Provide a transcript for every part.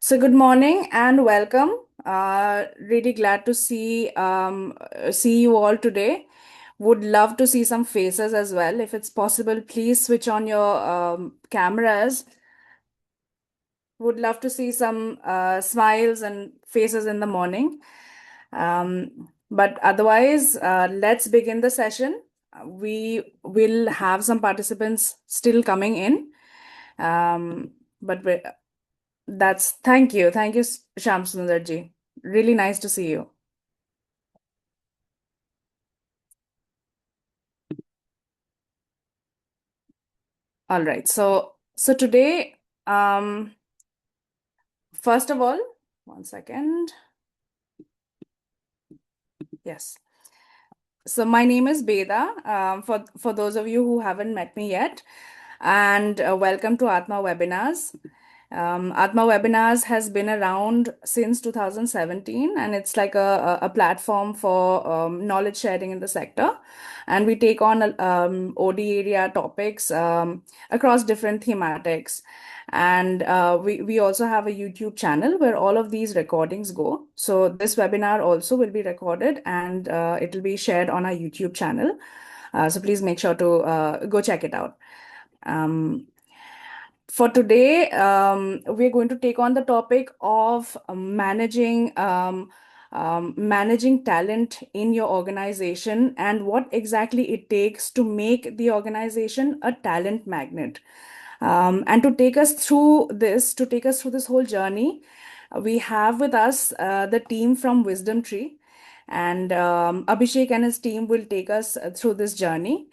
So good morning and welcome. Really glad to see you all today. Would love to see some faces as well. If it's possible, please switch on your cameras. Would love to see some smiles and faces in the morning. But otherwise, let's begin the session. We will have some participants still coming in. But that's thank you, Sham Sundarji. Really nice to see you. All right. So today, first of all, one second. Yes. So my name is Beda. For those of you who haven't met me yet, and welcome to Atma Webinars. Atma Webinars has been around since 2017, and it's like a platform for knowledge sharing in the sector. And we take on OD area topics across different thematics. And we also have a YouTube channel where all of these recordings go. So this webinar also will be recorded and it will be shared on our YouTube channel. So please make sure to go check it out. For today, we're going to take on the topic of managing talent in your organization and what exactly it takes to make the organization a talent magnet. And to take us through this whole journey, we have with us the team from Wisdom Tree, and Abhishek and his team will take us through this journey.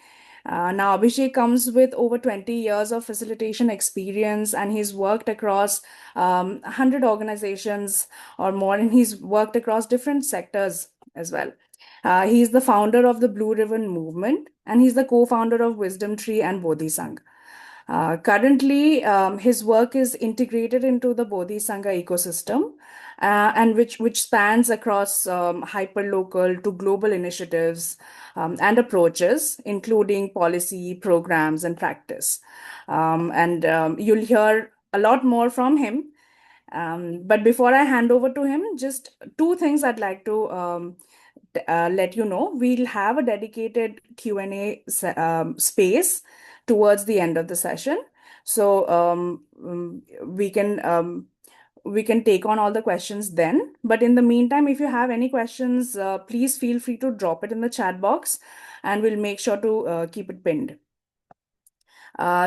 Now, Abhishek comes with over 20 years of facilitation experience, and he's worked across 100 organizations or more, and he's worked across different sectors as well. He's the founder of the Blue Ribbon Movement, and he's the co-founder of Wisdom Tree and Bodhi Sangha. Currently, his work is integrated into the Bodhi Sangha ecosystem, and which spans across hyperlocal to global initiatives and approaches, including policy, programs, and practice. And you'll hear a lot more from him. But before I hand over to him, just two things I'd like to let you know. We'll have a dedicated Q&A space towards the end of the session. So we can take on all the questions then. But in the meantime, if you have any questions, please feel free to drop it in the chat box and we'll make sure to keep it pinned.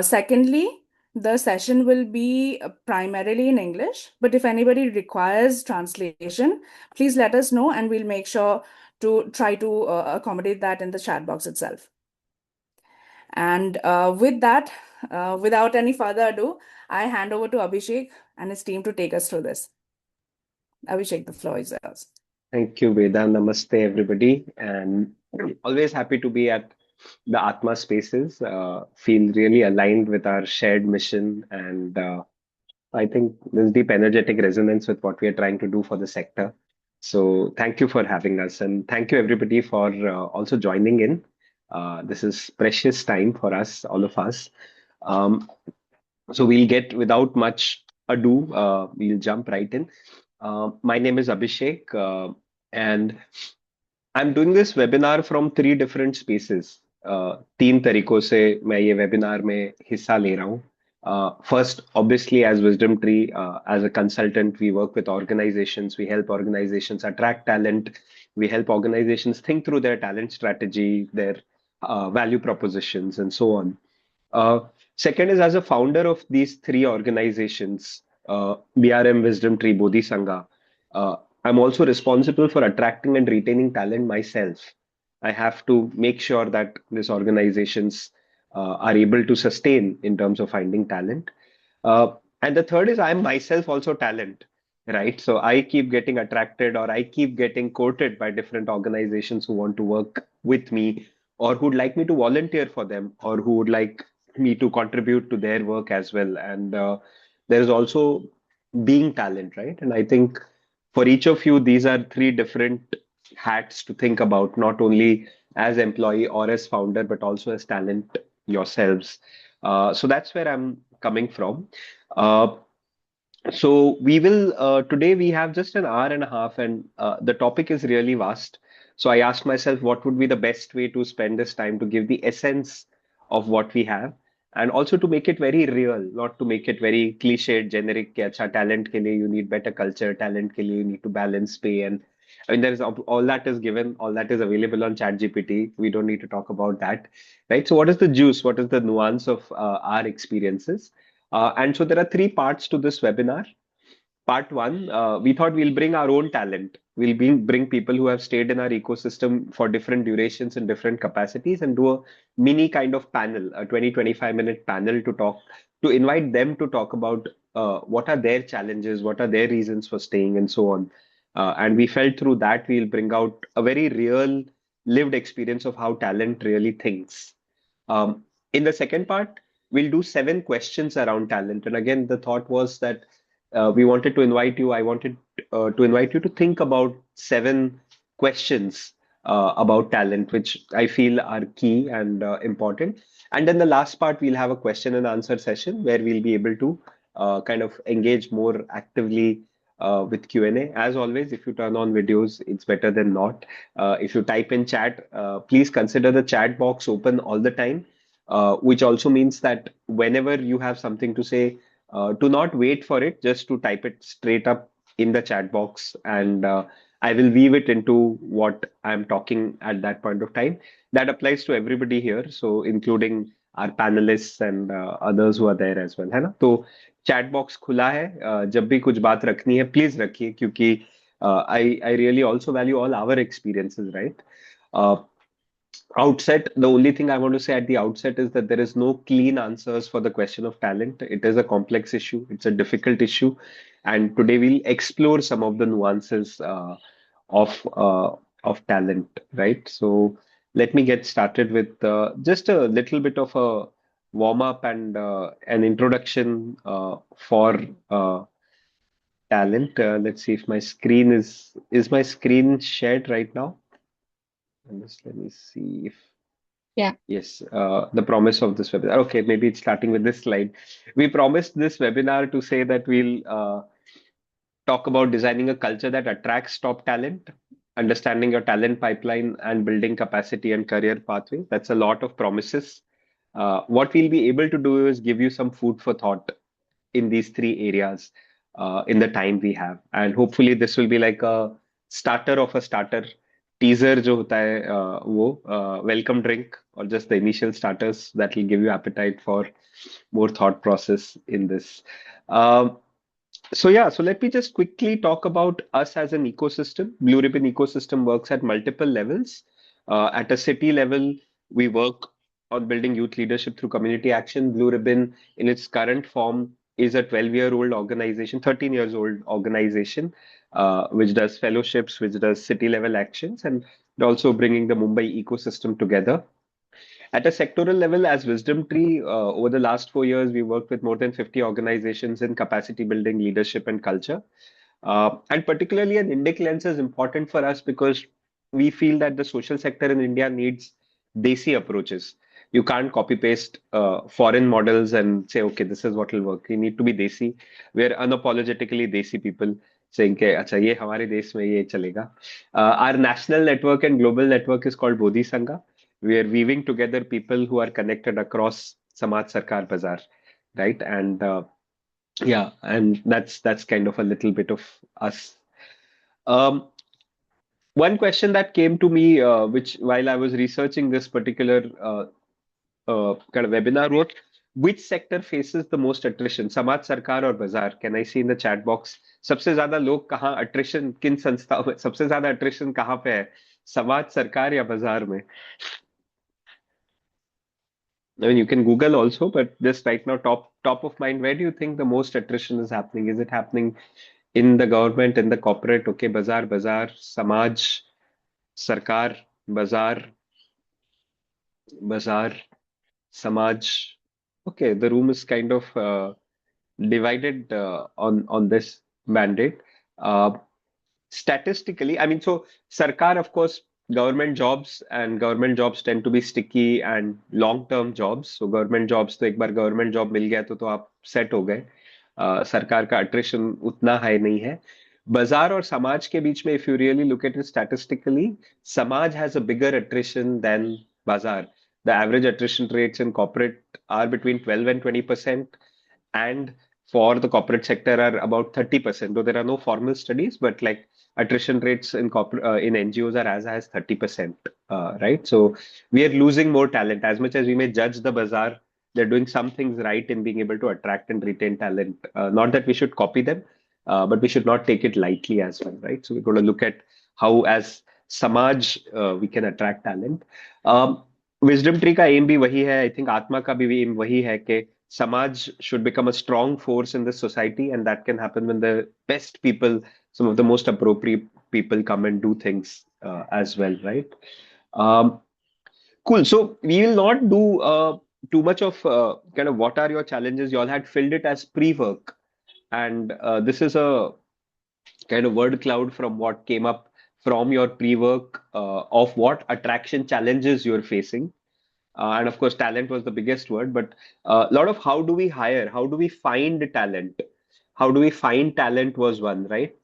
Secondly, the session will be primarily in English, but if anybody requires translation, please let us know and we'll make sure to try to accommodate that in the chat box itself. And with that, without any further ado, I hand over to Abhishek and his team to take us through this. Abhishek, the floor is yours. Thank you, Veda. Namaste, everybody. And always happy to be at the Atma spaces. Feel really aligned with our shared mission. And I think there's deep energetic resonance with what we are trying to do for the sector. So thank you for having us. And thank you, everybody, for also joining in. This is precious time for us, all of us. So we'll get without much ado, we'll jump right in. My name is Abhishek, and I'm doing this webinar from three different spaces. तीन तरीकों से मैं ये webinar में हिस्सा ले रहा हूँ. First, obviously, as Wisdom Tree, as a consultant, we work with organizations. We help organizations attract talent. We help organizations think through their talent strategy, their value propositions, and so on. Second is as a founder of these three organizations, BRM, Wisdom Tree, Bodhi Sangha, I'm also responsible for attracting and retaining talent myself. I have to make sure that these organizations are able to sustain in terms of finding talent. And the third is I'm myself also talent, right? So I keep getting attracted or I keep getting courted by different organizations who want to work with me or who'd like me to volunteer for them or who would like me to contribute to their work as well. And there is also being talent, right? And I think for each of you, these are three different hats to think about, not only as employee or as founder, but also as talent yourselves. So that's where I'm coming from. So we will today we have just an hour and a half, and the topic is really vast. So I asked myself what would be the best way to spend this time to give the essence of what we have, and also to make it very real, not to make it very cliched, generic. कि अच्छा talent के लिए you need better culture, talent के लिए you need to balance pay, and I mean there is all that is given, all that is available on ChatGPT. We don't need to talk about that, right? So what is the juice? What is the nuance of our experiences? And so there are three parts to this webinar. Part one, we thought we'll bring our own talent. We'll bring people who have stayed in our ecosystem for different durations and different capacities and do a mini kind of panel, a 20-25 minute panel to invite them to talk about what are their challenges, what are their reasons for staying, and so on. And we felt through that we'll bring out a very real lived experience of how talent really thinks. In the second part, we'll do 7 questions around talent. And again, the thought was that we wanted to invite you, I wanted to invite you to think about 7 questions about talent, which I feel are key and important. And then the last part, we'll have a question and answer session where we'll be able to kind of engage more actively with Q&A. As always, if you turn on videos, it's better than not. If you type in chat, please consider the chat box open all the time, which also means that whenever you have something to say, do not wait for it, just to type it straight up in the chat box, and I will weave it into what I'm talking at that point of time. That applies to everybody here, so including our panelists and others who are there as well, है ना? तो chat box खुला है, जब भी कुछ बात रखनी है प्लीज रखिए, क्योंकि I really also value all our experiences, right? Outset, the only thing I want to say at the outset is that there is no clean answers for the question of talent. It is a complex issue, it's a difficult issue, and today we'll explore some of the nuances of talent, right? So let me get started with just a little bit of a warm up and an introduction for talent. Let's see if my screen is my screen shared right now. And just let me see if Yeah. yes, the promise of this webinar. Okay, maybe it's starting with this slide. We promised this webinar to say that we'll talk about designing a culture that attracts top talent, understanding your talent pipeline, and building capacity and career pathway. That's a lot of promises. What we'll be able to do is give you some food for thought in these three areas in the time we have. And hopefully this will be like a starter of a starter. Teaser जो होता है वो welcome drink or just the initial starters that will give you appetite for more thought process in this. Um, so yeah, so let me just quickly talk about us as an ecosystem. Blue Ribbon ecosystem works at multiple levels. At a city level, we work on building youth leadership through community action. Blue Ribbon, in its current form, is a 12-year-old organization, 13 years old organization, which does fellowships, which does city level actions, and also bringing the Mumbai ecosystem together. At a sectoral level, as Wisdom Tree, over the last 4 years, we worked with more than 50 organizations in capacity building, leadership, and culture. And particularly, an Indic lens is important for us because we feel that the social sector in India needs desi approaches. You can't copy paste foreign models and say, okay, this is what will work. You need to be desi. We're unapologetically desi people saying, कि अच्छा ये हमारे देश में ये चलेगा. Our national network and global network is called Bodhi Sangha. We are weaving together people who are connected across Samaj Sarkar Bazaar, right? And yeah, and that's kind of a little bit of us. Um, One question that came to me, which while I was researching this particular kind of webinar, was which sector faces the most attrition? Samaj Sarkar or Bazaar? Can I see in the chat box? सबसे ज्यादा लोग कहाँ attrition किन संस्थाओं में सबसे ज्यादा attrition कहाँ पे है? समाज सरकार या बाजार में? I mean, you can Google also, but just right now, top of mind, where do you think the most attrition is happening? Is it happening in the government, in the corporate? Okay, bazaar, samaj, sarkar, bazaar, samaj. Okay, the room is kind of divided on this mandate. Uh, Statistically, I mean, so Sarkar, of course, government jobs and government jobs tend to be sticky and long-term jobs. So government jobs, तो एक बार government job मिल गया तो आप set हो गए. सरकार का attrition उतना हाई नहीं है. बाजार और समाज के बीच में, if you really look at it statistically, समाज has a bigger attrition than बाजार. The average attrition rates in corporate are between 12 and 20%, and for the corporate sector are about 30%. Though there are no formal studies, but like attrition rates in in NGOs are as high as 30%, right? So we are losing more talent. As much as we may judge the bazaar, they're doing some things right in being able to attract and retain talent. Not that we should copy them, but we should not take it lightly as well, right? So we're going to look at how, as Samaj, we can attract talent. Wisdom tree का M भी वही है. I think आत्मा का भी M वही है कि समाज should become a strong force in this society, and that can happen when the best people, some of the most appropriate people, come and do things as well, right? Um, cool. So we will not do too much of kind of what are your challenges. You all had filled it as pre-work, and this is a kind of word cloud from what came up from your pre-work of what attraction challenges you're facing. And of course, talent was the biggest word, but a lot of how do we hire? How do we find talent? How do we find talent was one, right?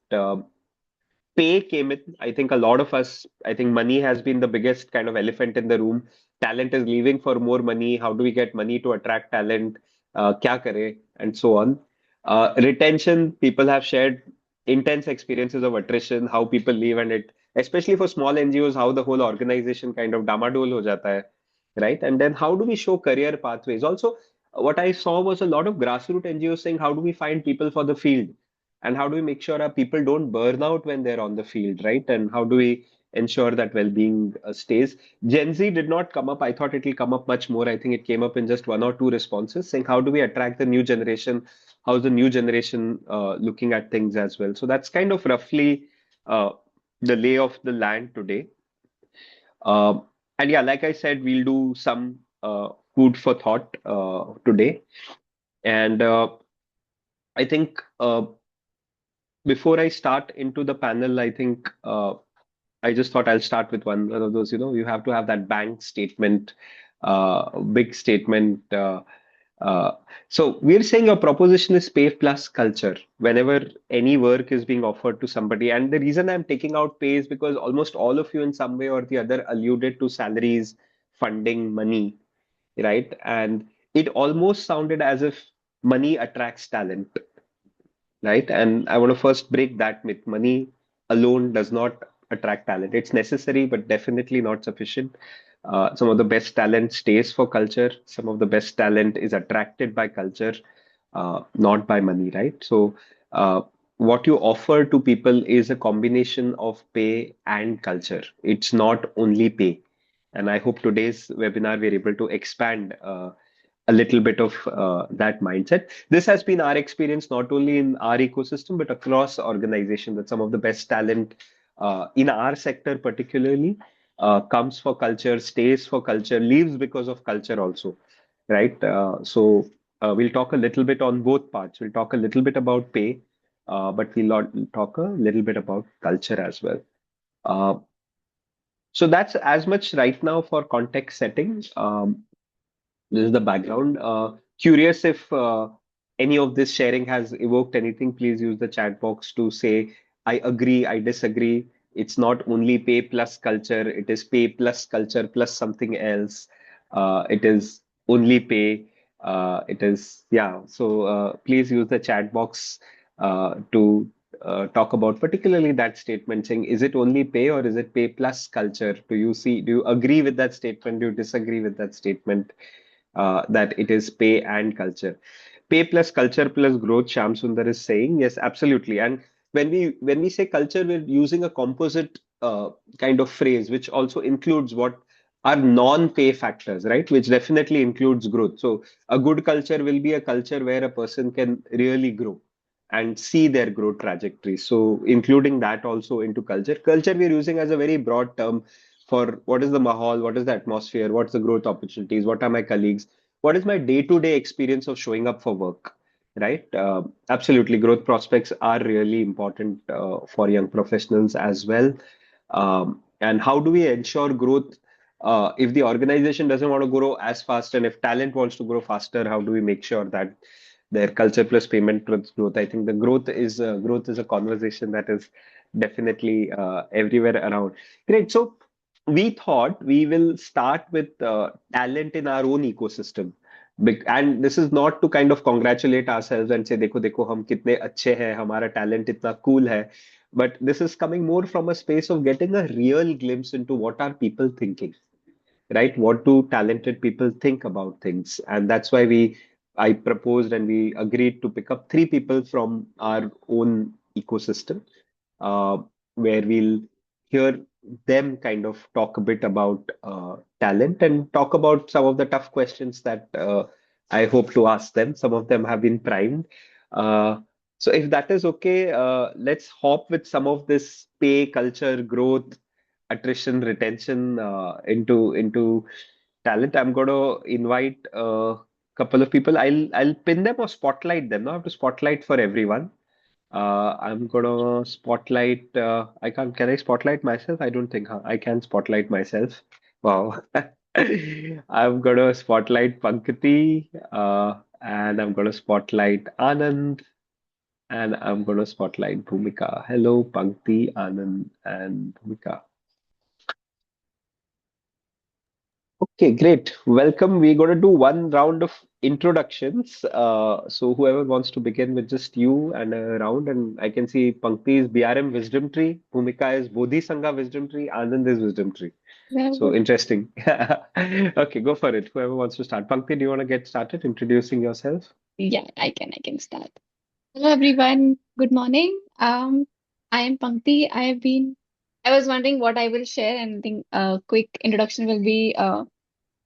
Pay came in. I think a lot of us, I think money has been the biggest kind of elephant in the room. Talent is leaving for more money. How do we get money to attract talent? Kya kare? And so on. Retention, people have shared intense experiences of attrition, how people leave, and it, especially for small NGOs, how the whole organization kind of damadol ho jata hai, right? And then how do we show career pathways? Also, what I saw was a lot of grassroots NGOs saying, how do we find people for the field? And how do we make sure our people don't burn out when they're on the field, right? And how do we ensure that well-being stays? Gen Z did not come up. I thought it will come up much more. I think it came up in just one or two responses saying, how do we attract the new generation? How's the new generation looking at things as well? So that's kind of roughly uh, the lay of the land today. Uh, and yeah, like I said, we'll do some food for thought today. And I think before I start into the panel, I think I just thought I'll start with one of those, you have to have that bank statement, big statement. Uh, so we're saying your proposition is pay plus culture whenever any work is being offered to somebody. And the reason I'm taking out pay is because almost all of you in some way or the other alluded to salaries, funding, money, right? And it almost sounded as if money attracts talent, right? And I want to first break that myth. Money alone does not attract talent. It's necessary, but definitely not sufficient. Some of the best talent stays for culture. Some of the best talent is attracted by culture, not by money, right? So, what you offer to people is a combination of pay and culture. It's not only pay. And I hope today's webinar we're able to expand a little bit of that mindset. This has been our experience not only in our ecosystem but across organizations, that some of the best talent in our sector particularly comes for culture, stays for culture, leaves because of culture also, right? So we'll talk a little bit on both parts. We'll talk a little bit about pay, but talk a little bit about culture as well. Uh, so that's as much right now for context setting. This is the background. Curious if any of this sharing has evoked anything. Please use the chat box to say, I agree, I disagree. It's not only pay plus culture, it is pay plus culture plus something else. It is only pay. It is, yeah. So please use the chat box to talk about particularly that statement saying, is it only pay or is it pay plus culture? Do you agree with that statement? Do you disagree with that statement? That it is pay and culture. Pay plus culture plus growth, Sham Sundar is saying. Yes, absolutely. And when we say culture, we're using a composite kind of phrase, which also includes what are non-pay factors, right? Which definitely includes growth. So a good culture will be a culture where a person can really grow and see their growth trajectory. So including that also into culture. Culture we're using as a very broad term for what is the mahal, what is the atmosphere, what's the growth opportunities, what are my colleagues, what is my day-to-day experience of showing up for work, right? Absolutely, growth prospects are really important for young professionals as well. And how do we ensure growth if the organization doesn't want to grow as fast, and if talent wants to grow faster, how do we make sure that their culture plus payment plus growth. I think the growth is a conversation that is definitely everywhere around. Great. So we thought we will start with talent in our own ecosystem. And this is not to kind of congratulate ourselves and say, देखो देखो हम कितने अच्छे हैं, हमारा talent इतना cool है. But this is coming more from a space of getting a real glimpse into what are people thinking, right? What do talented people think about things? And that's why I proposed and we agreed to pick up three people from our own ecosystem, uh, where we'll hear them kind of talk a bit about talent and talk about some of the tough questions that I hope to ask them. Some of them have been primed. Uh, so if that is okay, let's hop with some of this pay, culture, growth, attrition, retention into talent. I'm going to invite a couple of people. I'll pin them or spotlight them. Now I have to spotlight for everyone. I'm gonna spotlight. I can't. Can I spotlight myself? I don't think I can spotlight myself. Wow. I'm gonna spotlight Pankati, and I'm gonna spotlight Anand, and I'm gonna spotlight Bhumika. Hello, Pankti, Anand, and Bhumika. Okay, great. Welcome. We're going to do one round of introductions. So whoever wants to begin with just you and a round, and I can see Pankti is BRM Wisdom Tree, Bhumika is Bodhi Sangha Wisdom Tree, Anand is Wisdom Tree. So interesting. Okay, go for it. Whoever wants to start. Pankti, do you want to get started introducing yourself? Yeah, I can start. Hello everyone. Good morning. I am Pankti. I was wondering what I will share, and I think a quick introduction will be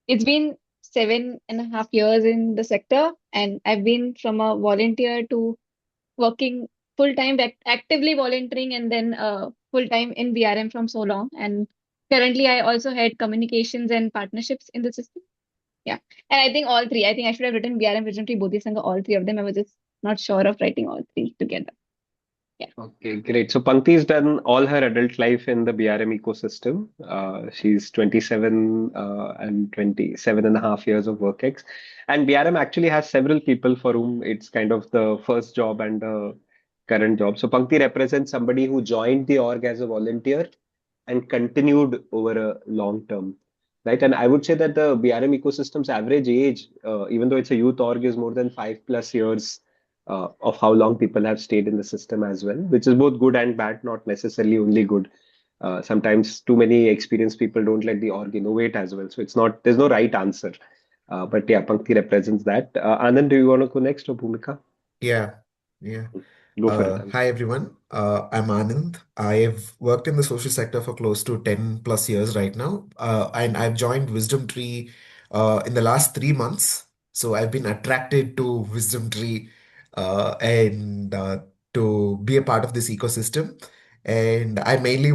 it's been 7.5 years in the sector, and I've been from a volunteer to working full time, actively volunteering, and then full time in BRM from so long. And currently, I also head communications and partnerships in the system. Yeah. And I think all three. I think I should have written BRM, Vision Tree, Bodhi Sangha, all three of them. I was just not sure of writing all three together. Yeah. Okay, great. So Pankti's done all her adult life in the BRM ecosystem. She's 27 and 27.5 years of work ex. And BRM actually has several people for whom it's kind of the first job and the current job. So Pankti represents somebody who joined the org as a volunteer and continued over a long term, right? And I would say that the BRM ecosystem's average age, even though it's a youth org, is more than 5+ years of how long people have stayed in the system as well, which is both good and bad, not necessarily only good. Sometimes too many experienced people don't let the org innovate as well. So it's not, there's no right answer. But yeah, Pankti represents that. Anand, do you want to go next or Bhumika? Yeah, yeah. Go for it, Anand. Hi everyone. I'm Anand. I have worked in the social sector for close to 10 plus years right now. And I've joined Wisdom Tree in the last 3 months. So I've been attracted to Wisdom Tree and to be a part of this ecosystem. And I mainly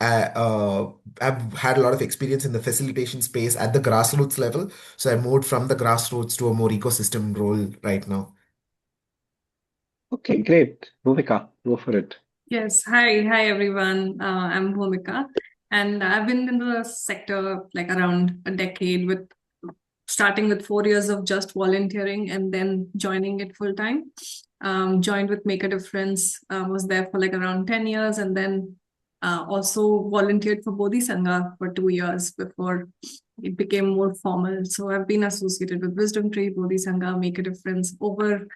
I've had a lot of experience in the facilitation space at the grassroots level. So I moved from the grassroots to a more ecosystem role right now. Okay, great. Bhumika, go for it. Yes, hi everyone. I'm Bhumika, and I've been in the sector like around a decade, with starting with 4 years of just volunteering and then joining it full time. Joined with Make a Difference, was there for like around 10 years, and then also volunteered for Bodhi Sangha for 2 years before it became more formal. So I've been associated with Wisdom Tree, Bodhi Sangha, Make a Difference over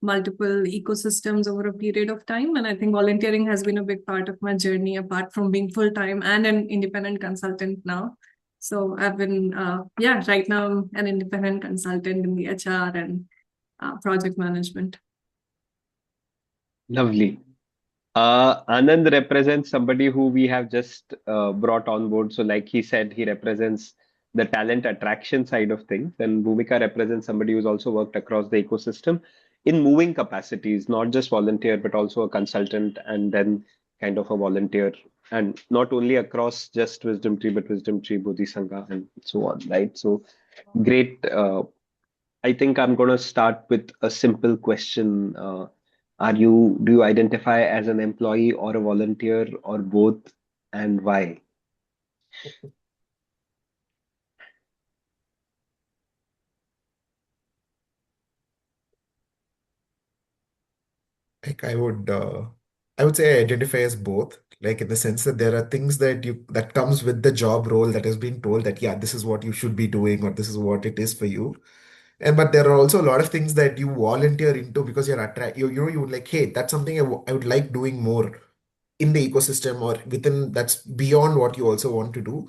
multiple ecosystems over a period of time. And I think volunteering has been a big part of my journey, apart from being full time and an independent consultant now. So I've been, right now I'm an independent consultant in the HR and project management. Lovely. Anand represents somebody who we have just brought on board. So, like he said, he represents the talent attraction side of things. And Bhumika represents somebody who's also worked across the ecosystem in moving capacities, not just volunteer, but also a consultant and then kind of a volunteer. And not only across just Wisdom Tree, but Wisdom Tree, Bodhi Sangha, and so on, right? So, great. I think I'm going to start with a simple question. Do you identify as an employee or a volunteer or both, and why? Like I would say I identify as both, like in the sense that there are things that comes with the job role that has been told that, yeah, this is what you should be doing or this is what it is for you. And but there are also a lot of things that you volunteer into because you would like, hey, that's something I would like doing more in the ecosystem or within that's beyond what you also want to do.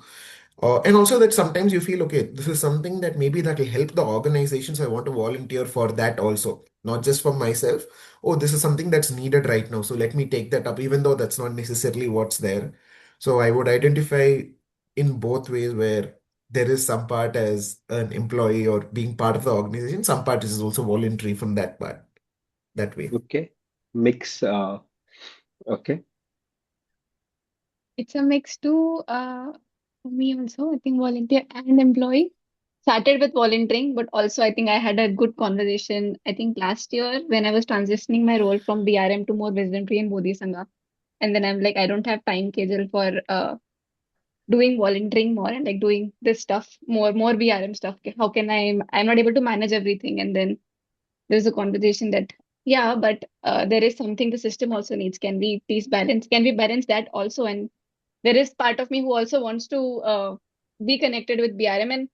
And also that sometimes you feel, okay, this is something that maybe that will help the organization. So I want to volunteer for that also, not just for myself. Oh, this is something that's needed right now. So let me take that up, even though that's not necessarily what's there. So I would identify in both ways where there is some part as an employee or being part of the organization, some part is also voluntary from that part, that way. Okay. Mix. Okay. It's a mix too, for me also. I think volunteer and employee. Started with volunteering, but also I think I had a good conversation. I think last year when I was transitioning my role from BRM to more wisdom tree and Bodhi Sangha. And then I'm like, I don't have time, Kajal, for doing volunteering more and like doing this stuff more VRM stuff. How can I'm not able to manage everything. And then there's a conversation that, yeah, but there is something the system also needs. Can we balance that also? And there is part of me who also wants to be connected with BRM. And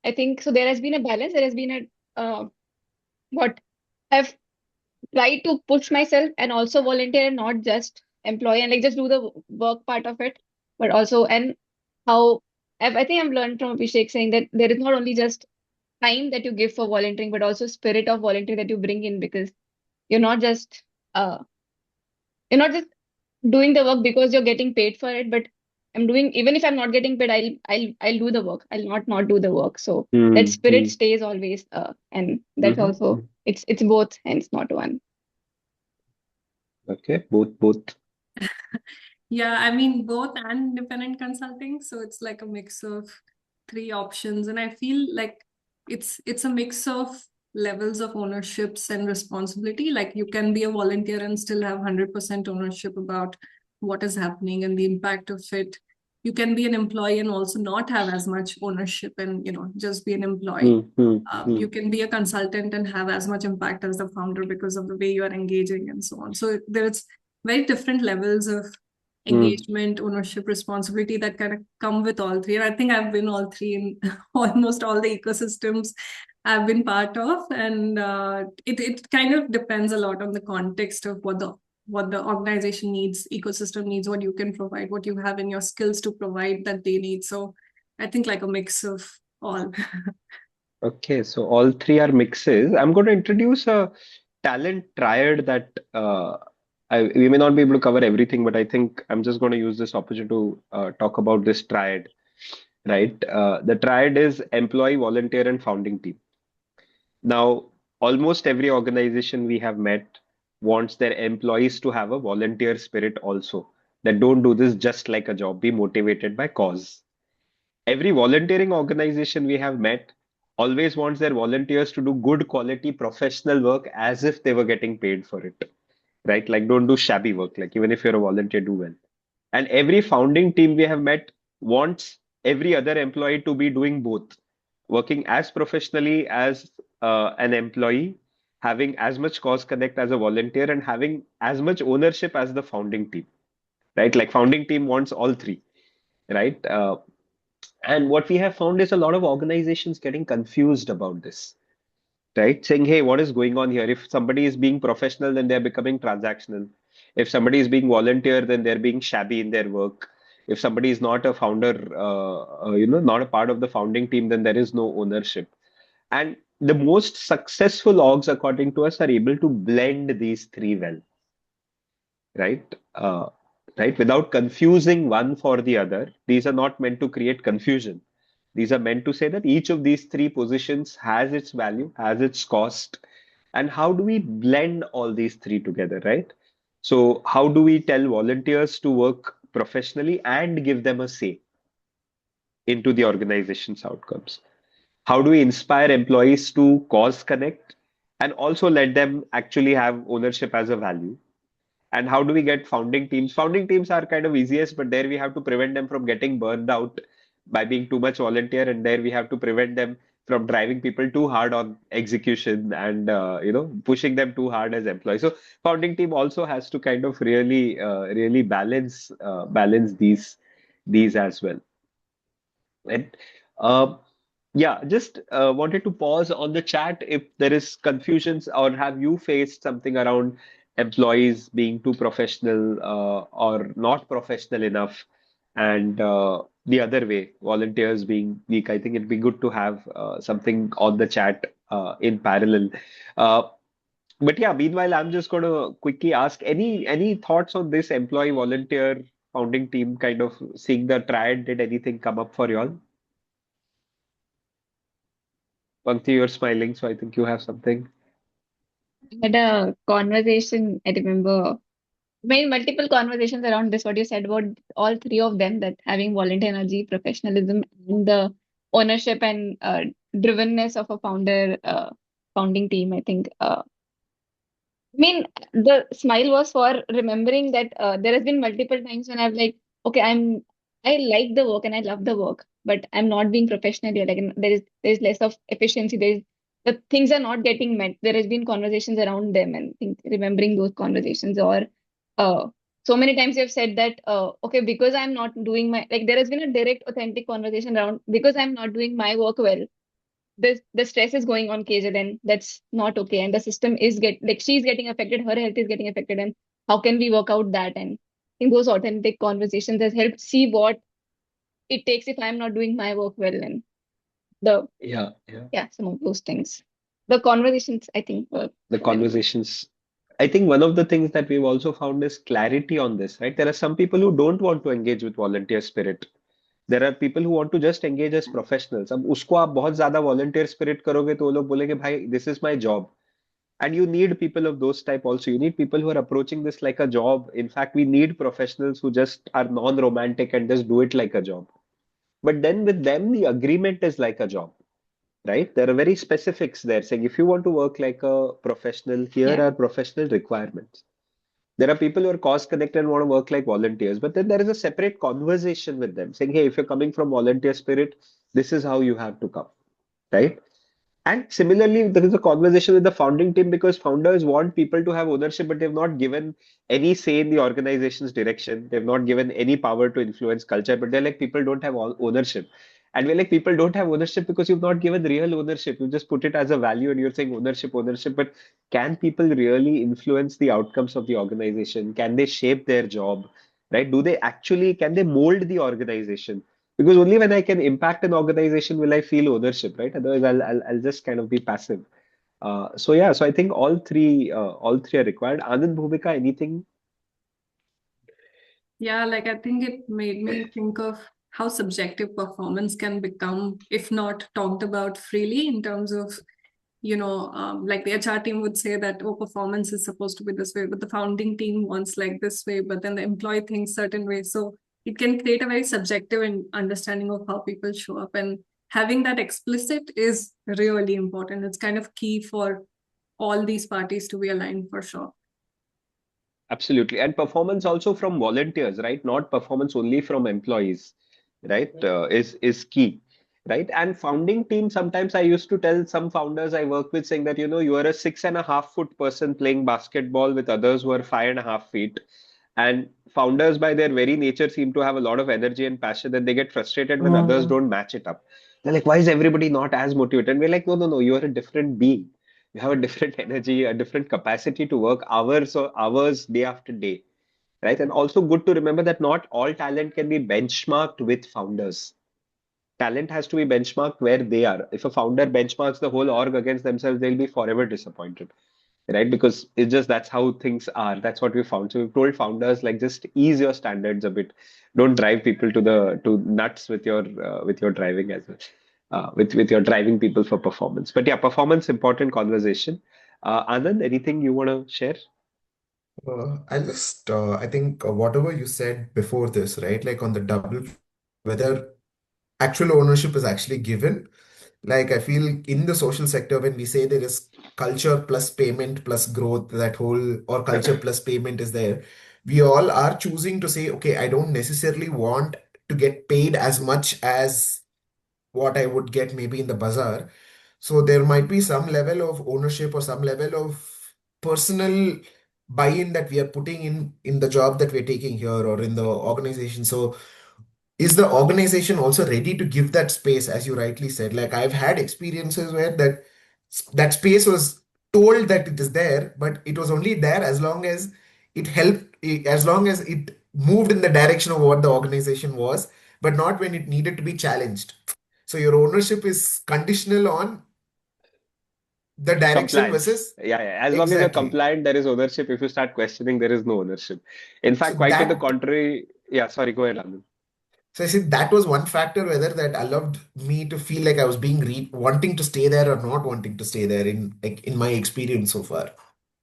I think so there has been a balance. There has been what I've tried to push myself and also volunteer and not just employ and like just do the work part of it, but also and how I think I've learned from Abhishek saying that there is not only just time that you give for volunteering, but also spirit of volunteering that you bring in because you're not just uh you're not just doing the work because you're getting paid for it, but I'm doing even if I'm not getting paid, I'll do the work. I'll not do the work. So that spirit Mm-hmm. stays always and that's Mm-hmm. also it's both hence not one. Okay. Both. Yeah, I mean both and independent consulting. So it's like a mix of three options. And I feel like it's a mix of levels of ownerships and responsibility. Like you can be a volunteer and still have 100% ownership about what is happening and the impact of it. You can be an employee and also not have as much ownership and just be an employee. Mm-hmm. You can be a consultant and have as much impact as the founder because of the way you are engaging and so on. So there's very different levels of engagement, ownership, responsibility that kind of come with all three. And I think I've been all three in almost all the ecosystems I've been part of. And it kind of depends a lot on the context of what the organization needs, ecosystem needs, what you can provide, what you have in your skills to provide that they need. So I think like a mix of all. Okay, so all three are mixes. I'm going to introduce a talent triad that we may not be able to cover everything, but I think I'm just going to use this opportunity to talk about this triad, right? The triad is employee, volunteer, and founding team. Now, almost every organization we have met wants their employees to have a volunteer spirit also, that don't do this just like a job, be motivated by cause. Every volunteering organization we have met always wants their volunteers to do good quality professional work as if they were getting paid for it, right? Like, don't do shabby work. Like, even if you're a volunteer, do well. And every founding team we have met wants every other employee to be doing both, working as professionally as an employee, having as much cause connect as a volunteer, and having as much ownership as the founding team, right? Like, founding team wants all three, right? And what we have found is a lot of organizations getting confused about this, right? Saying, hey, what is going on here? If somebody is being professional, then they're becoming transactional. If somebody is being volunteer, then they're being shabby in their work. If somebody is not a founder, not a part of the founding team, then there is no ownership. And the most successful orgs, according to us, are able to blend these three well, right? Right, without confusing one for the other. These are not meant to create confusion. These are meant to say that each of these three positions has its value, has its cost, and how do we blend all these three together, right? So, how do we tell volunteers to work professionally and give them a say into the organization's outcomes? How do we inspire employees to cause connect and also let them actually have ownership as a value? And how do we get founding teams? Founding teams are kind of easiest, but there we have to prevent them from getting burned out by being too much volunteer, and there we have to prevent them from driving people too hard on execution and pushing them too hard as employees. So founding team also has to kind of really balance these as well. And yeah, just wanted to pause on the chat if there is confusions, or have you faced something around employees being too professional or not professional enough, and the other way, volunteers being weak. I think it'd be good to have something on the chat in parallel. Uh, but yeah, meanwhile, I'm just going to quickly ask any thoughts on this employee volunteer founding team kind of seeing the triad? Did anything come up for y'all? Pankti, you're smiling, so I think you have something. I had a conversation, I remember, made multiple conversations around this, what you said about all three of them, that having volunteer energy, professionalism, and the ownership and drivenness of a founding team. I think I mean, the smile was for remembering that there has been multiple times when I've like, okay, I like the work and I love the work, but I'm not being professional here. Like, there's less of efficiency. The things are not getting met. There has been conversations around them, and think remembering those conversations, or uh, so many times you have said that okay, because I'm not doing my, like, there has been a direct, authentic conversation around, because I'm not doing my work well, the stress is going on KJ, then that's not okay. And the system is she's getting affected, her health is getting affected, and how can we work out that? And in those authentic conversations has helped see what it takes if I'm not doing my work well, and the Yeah, yeah. yeah, some of those things. The conversations I think were The very good. conversations. I think one of the things that we've also found is clarity on this, right? There are some people who don't want to engage with volunteer spirit. There are people who want to just engage as professionals. अब उसको आप बहुत ज्यादा volunteer spirit करोगे तो वो लोग बोलेंगे भाई this is my job. And you need people of those type also. You need people who are approaching this like a job. In fact, we need professionals who just are non-romantic and just do it like a job. But then with them, the agreement is like a job, right? There are very specifics there saying if you want to work like a professional, here Yeah. are professional requirements. There are people who are cause connected and want to work like volunteers, but then there is a separate conversation with them saying, hey, if you're coming from volunteer spirit, this is how you have to come, right? And similarly, there is a conversation with the founding team because founders want people to have ownership, but they've not given any say in the organization's direction. They've not given any power to influence culture, but they're like, people don't have ownership. And we're like, people don't have ownership because you've not given real ownership. You just put it as a value and you're saying ownership, ownership. But can people really influence the outcomes of the organization? Can they shape their job? Right? Do they actually, can they mold the organization? Because only when I can impact an organization will I feel ownership, right? Otherwise, I'll just kind of be passive. So yeah, so I think all three are required. Anand, Bhumika, anything? Yeah, like I think it made me think of how subjective performance can become if not talked about freely in terms of, like the HR team would say that, oh, performance is supposed to be this way, but the founding team wants like this way, but then the employee thinks certain way. So it can create a very subjective understanding of how people show up. And having that explicit is really important. It's kind of key for all these parties to be aligned for sure. Absolutely. And performance also from volunteers, right? Not performance only from employees, right? Is key, right? And founding team, sometimes I used to tell some founders I work with saying that, you are a 6.5 foot person playing basketball with others who are 5.5 feet. And founders, by their very nature, seem to have a lot of energy and passion, and they get frustrated when others don't match it up. They're like, why is everybody not as motivated? And we're like, no, no, no, you're a different being. You have a different energy, a different capacity to work hours or hours, day after day, right? And also good to remember that not all talent can be benchmarked with founders. Talent has to be benchmarked where they are. If a founder benchmarks the whole org against themselves, they'll be forever disappointed, right? Because it's just that's how things are. That's what we found. So we've told founders like just ease your standards a bit. Don't drive people to nuts with your driving as well. With your driving people for performance. But yeah, performance important conversation. Anand, anything you want to share? I think whatever you said before this, right? Like on the double, whether actual ownership is actually given. Like I feel in the social sector, when we say there is culture plus payment plus growth, that whole, or culture plus payment is there, we all are choosing to say, okay, I don't necessarily want to get paid as much as what I would get maybe in the bazaar. So there might be some level of ownership or some level of personal buy-in that we are putting in the job that we're taking here or in the organization. So is the organization also ready to give that space, as you rightly said? Like I've had experiences where that space was told that it is there, but it was only there as long as it helped, as long as it moved in the direction of what the organization was, but not when it needed to be challenged. So your ownership is conditional on the direction Compliance. versus Yeah, yeah. As long as you're exactly. compliant, there is ownership. If you start questioning, there is no ownership. In So fact, quite to the that contrary. Yeah, sorry, go ahead, Anand. So I said that was one factor whether that allowed me to feel like I was being wanting to stay there or not wanting to stay there in like in my experience so far.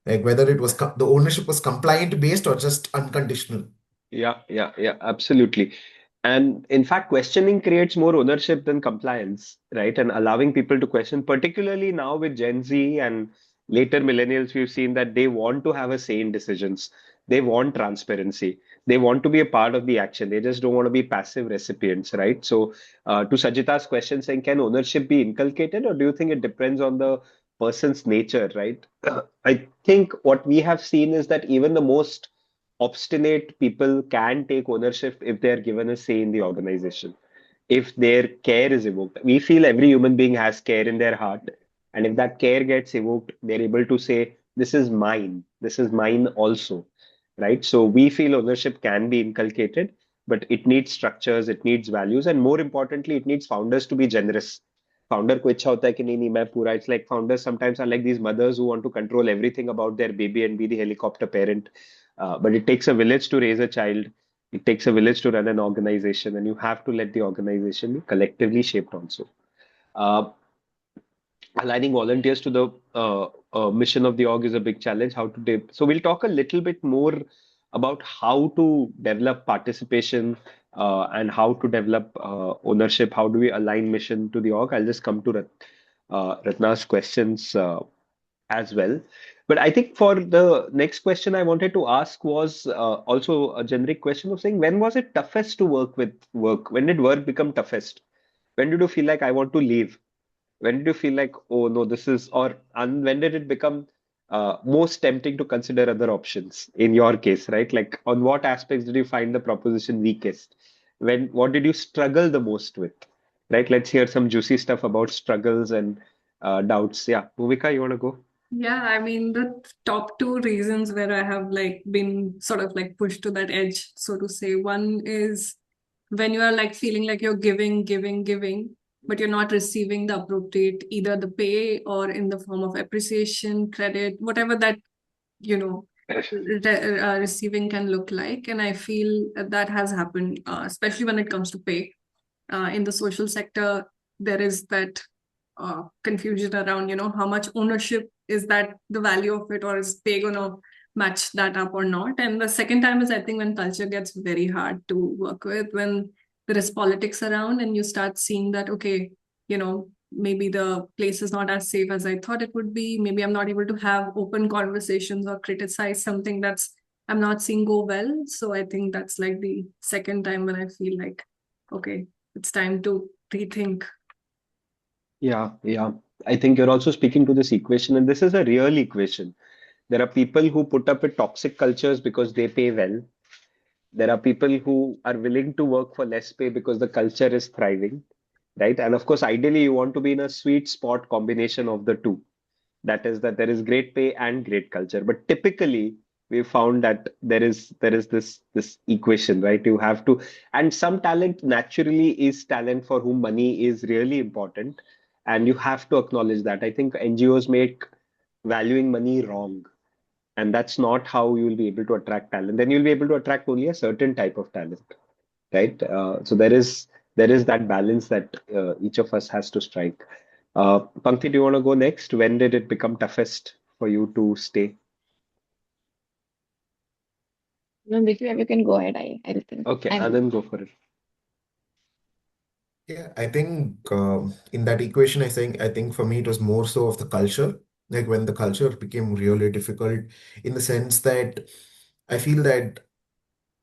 Like whether it was the ownership was compliant based or just unconditional. Yeah, yeah, yeah, absolutely. And in fact, questioning creates more ownership than compliance, right? And allowing people to question, particularly now with Gen Z and later millennials, we've seen that they want to have a say in decisions. They want transparency. They want to be a part of the action. They just don't want to be passive recipients, right? So, to Sajita's question, saying, can ownership be inculcated, or do you think it depends on the person's nature, right? I think what we have seen is that even the most obstinate people can take ownership if they are given a say in the organization, if their care is evoked. We feel every human being has care in their heart, and if that care gets evoked, they're able to say, this is mine also, right? So we feel ownership can be inculcated, but it needs structures, it needs values, and more importantly, it needs founders to be generous. Founder को इच्छा होता है कि नहीं मैं पूरा it's like founders sometimes are like these mothers who want to control everything about their baby and be the helicopter parent. But it takes a village to raise a child. It takes a village to run an organization, and you have to let the organization be collectively shaped also. Uh, Aligning volunteers to the mission of the org is a big challenge. How to so we'll talk a little bit more about how to develop participation and how to develop ownership. How do we align mission to the org? I'll just come to Ratna's questions as well. But I think for the next question I wanted to ask was also a generic question of saying, when was it toughest to work with work? When did work become toughest? When did you feel like I want to leave? When did you feel like, oh no, this is, or and when did it become most tempting to consider other options in your case, right? Like, on what aspects did you find the proposition weakest? What did you struggle the most with? Right? Let's hear some juicy stuff about struggles and doubts. Yeah, Bhumika, you want to go? Yeah, I mean, the top two reasons where I have like been sort of like pushed to that edge, so to say. One is when you are like feeling like you're giving, giving, giving, but you're not receiving the appropriate either the pay or in the form of appreciation, credit, whatever that, you know, receiving can look like. And I feel that has happened, especially when it comes to pay. In the social sector, there is that confusion around, how much ownership is that the value of it, or is pay gonna match that up or not? And the second time is, I think, when culture gets very hard to work with, when there is politics around and you start seeing that, okay, maybe the place is not as safe as I thought it would be. Maybe I'm not able to have open conversations or criticize something that's I'm not seeing go well. So I think that's like the second time when I feel like, okay, it's time to rethink. Yeah, yeah. I think you're also speaking to this equation, and this is a real equation. There are people who put up with toxic cultures because they pay well. There are people who are willing to work for less pay because the culture is thriving, right? And of course, ideally, you want to be in a sweet spot combination of the two. That is that there is great pay and great culture. But typically, we've found that there is this equation, right? You have to, and some talent naturally is talent for whom money is really important, and you have to acknowledge that. I think NGOs make valuing money wrong, and that's not how you will be able to attract talent. Then you'll be able to attract only a certain type of talent, right? So there is that balance that each of us has to strike. Pankti, do you want to go next? When did it become toughest for you to stay? No, Vicky, you can go ahead. I think Okay, I'm Anand, go for it. Yeah, I think in that equation, I think for me it was more so of the culture. Like when the culture became really difficult, in the sense that I feel that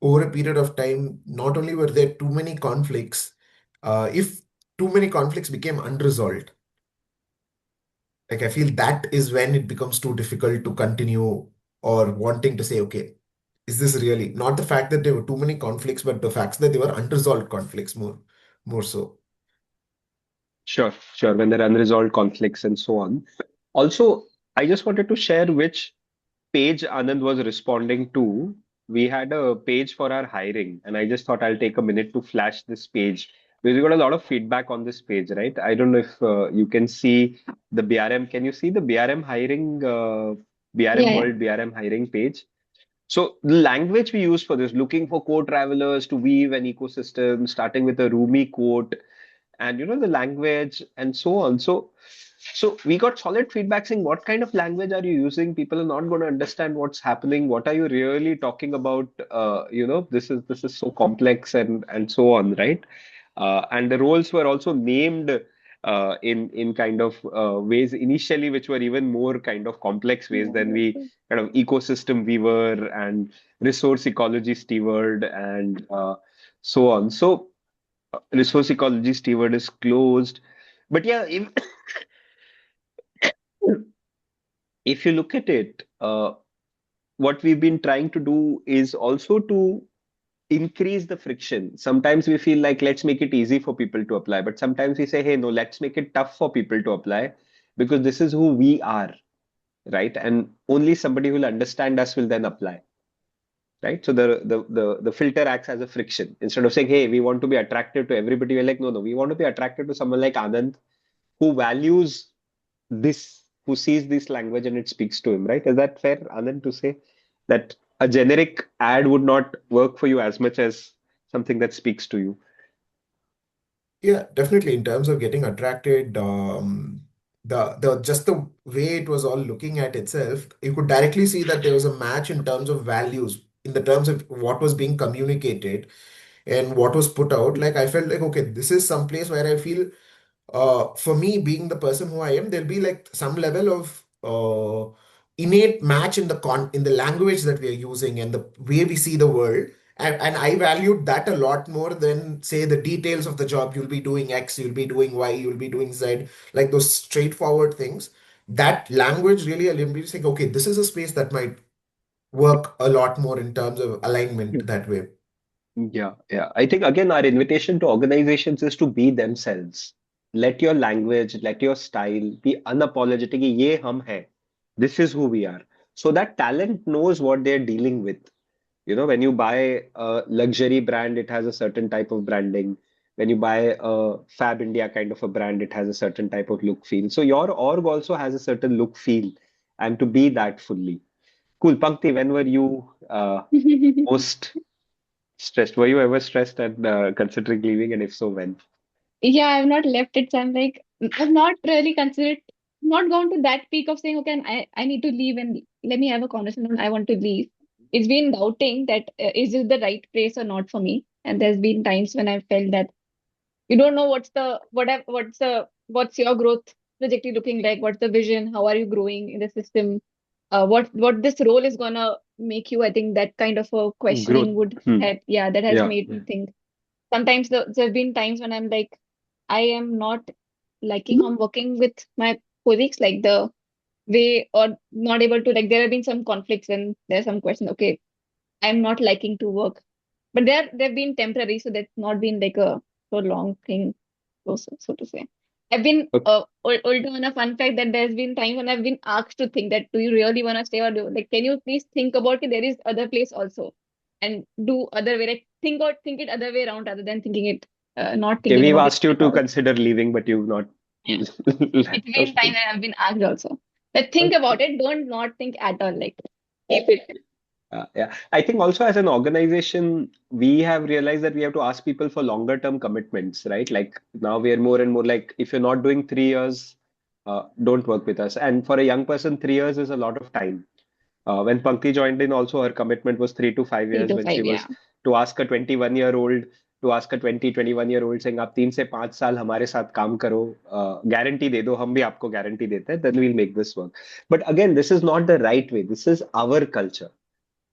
over a period of time, not only were there too many conflicts, if too many conflicts became unresolved. Like I feel that is when it becomes too difficult to continue or wanting to say, okay, is this really not the fact that there were too many conflicts, but the fact that they were unresolved conflicts more so. Sure, sure. When there are unresolved conflicts and so on. Also, I just wanted to share which page Anand was responding to. We had a page for our hiring, and I just thought I'll take a minute to flash this page because we got a lot of feedback on this page, right? I don't know if you can see the BRM. Can you see the BRM hiring, BRM Yeah, yeah. World BRM hiring page? So the language we use for this, looking for co-travelers to weave an ecosystem, starting with a Rumi quote, and the language and so on. So we got solid feedback saying, what kind of language are you using? People are not going to understand what's happening. What are you really talking about? This is so complex and so on, right? And the roles were also named in kind of ways initially, which were even more kind of complex ways Yeah, than that's we true. kind of ecosystem weaver and resource ecology steward and so on. So resource ecology steward is closed. But yeah, if you look at it, what we've been trying to do is also to increase the friction. Sometimes we feel like let's make it easy for people to apply, but sometimes we say, hey, no, let's make it tough for people to apply because this is who we are, right? And only somebody who will understand us will then apply. Right. So the filter acts as a friction. Instead of saying, hey, we want to be attractive to everybody, we're like, no, no, we want to be attractive to someone like Anand who values this, who sees this language and it speaks to him, right? Is that fair, Anand, to say that a generic ad would not work for you as much as something that speaks to you? Yeah, definitely. In terms of getting attracted, the just the way it was all looking at itself, you could directly see that there was a match in terms of values, in the terms of what was being communicated and what was put out. Like I felt like, okay, this is some place where I feel for me, being the person who I am, there'll be like some level of innate match in the language that we are using and the way we see the world. And I valued that a lot more than say the details of the job. You'll be doing X, you'll be doing Y, you'll be doing Z, like those straightforward things. That language really allowed me to think, okay, this is a space that might work a lot more in terms of alignment that way. Yeah, yeah. I think again, our invitation to organizations is to be themselves. Let your language, let your style be unapologetic. कि ये हम हैं. This is who we are. So that talent knows what they're dealing with. When you buy a luxury brand, it has a certain type of branding. When you buy a Fab India kind of a brand, it has a certain type of look feel. So your org also has a certain look feel, and to be that fully. Cool. Pankti, when were you most stressed? Were you ever stressed and considering leaving, and if so, when? Yeah, I've not left it. So I'm like, I've not really considered, not gone to that peak of saying, okay, I need to leave and let me have a conversation. I want to leave. It's been doubting that is this the right place or not for me. And there's been times when I felt that you don't know what's your growth trajectory looking like, what's the vision, how are you growing in the system, what this role is gonna make you. I think that kind of a questioning Growth. would Hmm. have, yeah, that has Yeah. made me think. Sometimes there have been times when I'm like, I am not liking how I'm working with my colleagues, like the way, or not able to, like, there have been some conflicts and there's some question, okay, I'm not liking to work. But they've been temporary, so that's not been like a so long thing, so to say. I've been Okay. older on a fun fact that there's been times when I've been asked to think that do you really want to stay, or do, like, can you please think about it? There is other place also, and do other way, like think it other way around rather than thinking it, not Okay, thinking we've about it asked you at to all. consider leaving, but you've not. Yeah, it's been time Okay. that I've been asked also. But think Okay. about it. Don't not think at all. Like keep it. Yeah. I think also as an organization, we have realized that we have to ask people for longer term commitments, right? Like now we are more and more like, if you're not doing 3 years, don't work with us. And for a young person, 3 years is a lot of time. When Pankti joined in, also her commitment was 3 to 5 Three years to when she five, yeah. was to ask a 21-year-old, to ask a 21-year-old saying, आप 3 से 5 साल हमारे साथ काम करो, guarantee दे दो, हम भी आपको गारंटी देते हैं, then we'll make this work. But again, this is not the right way. This is our culture,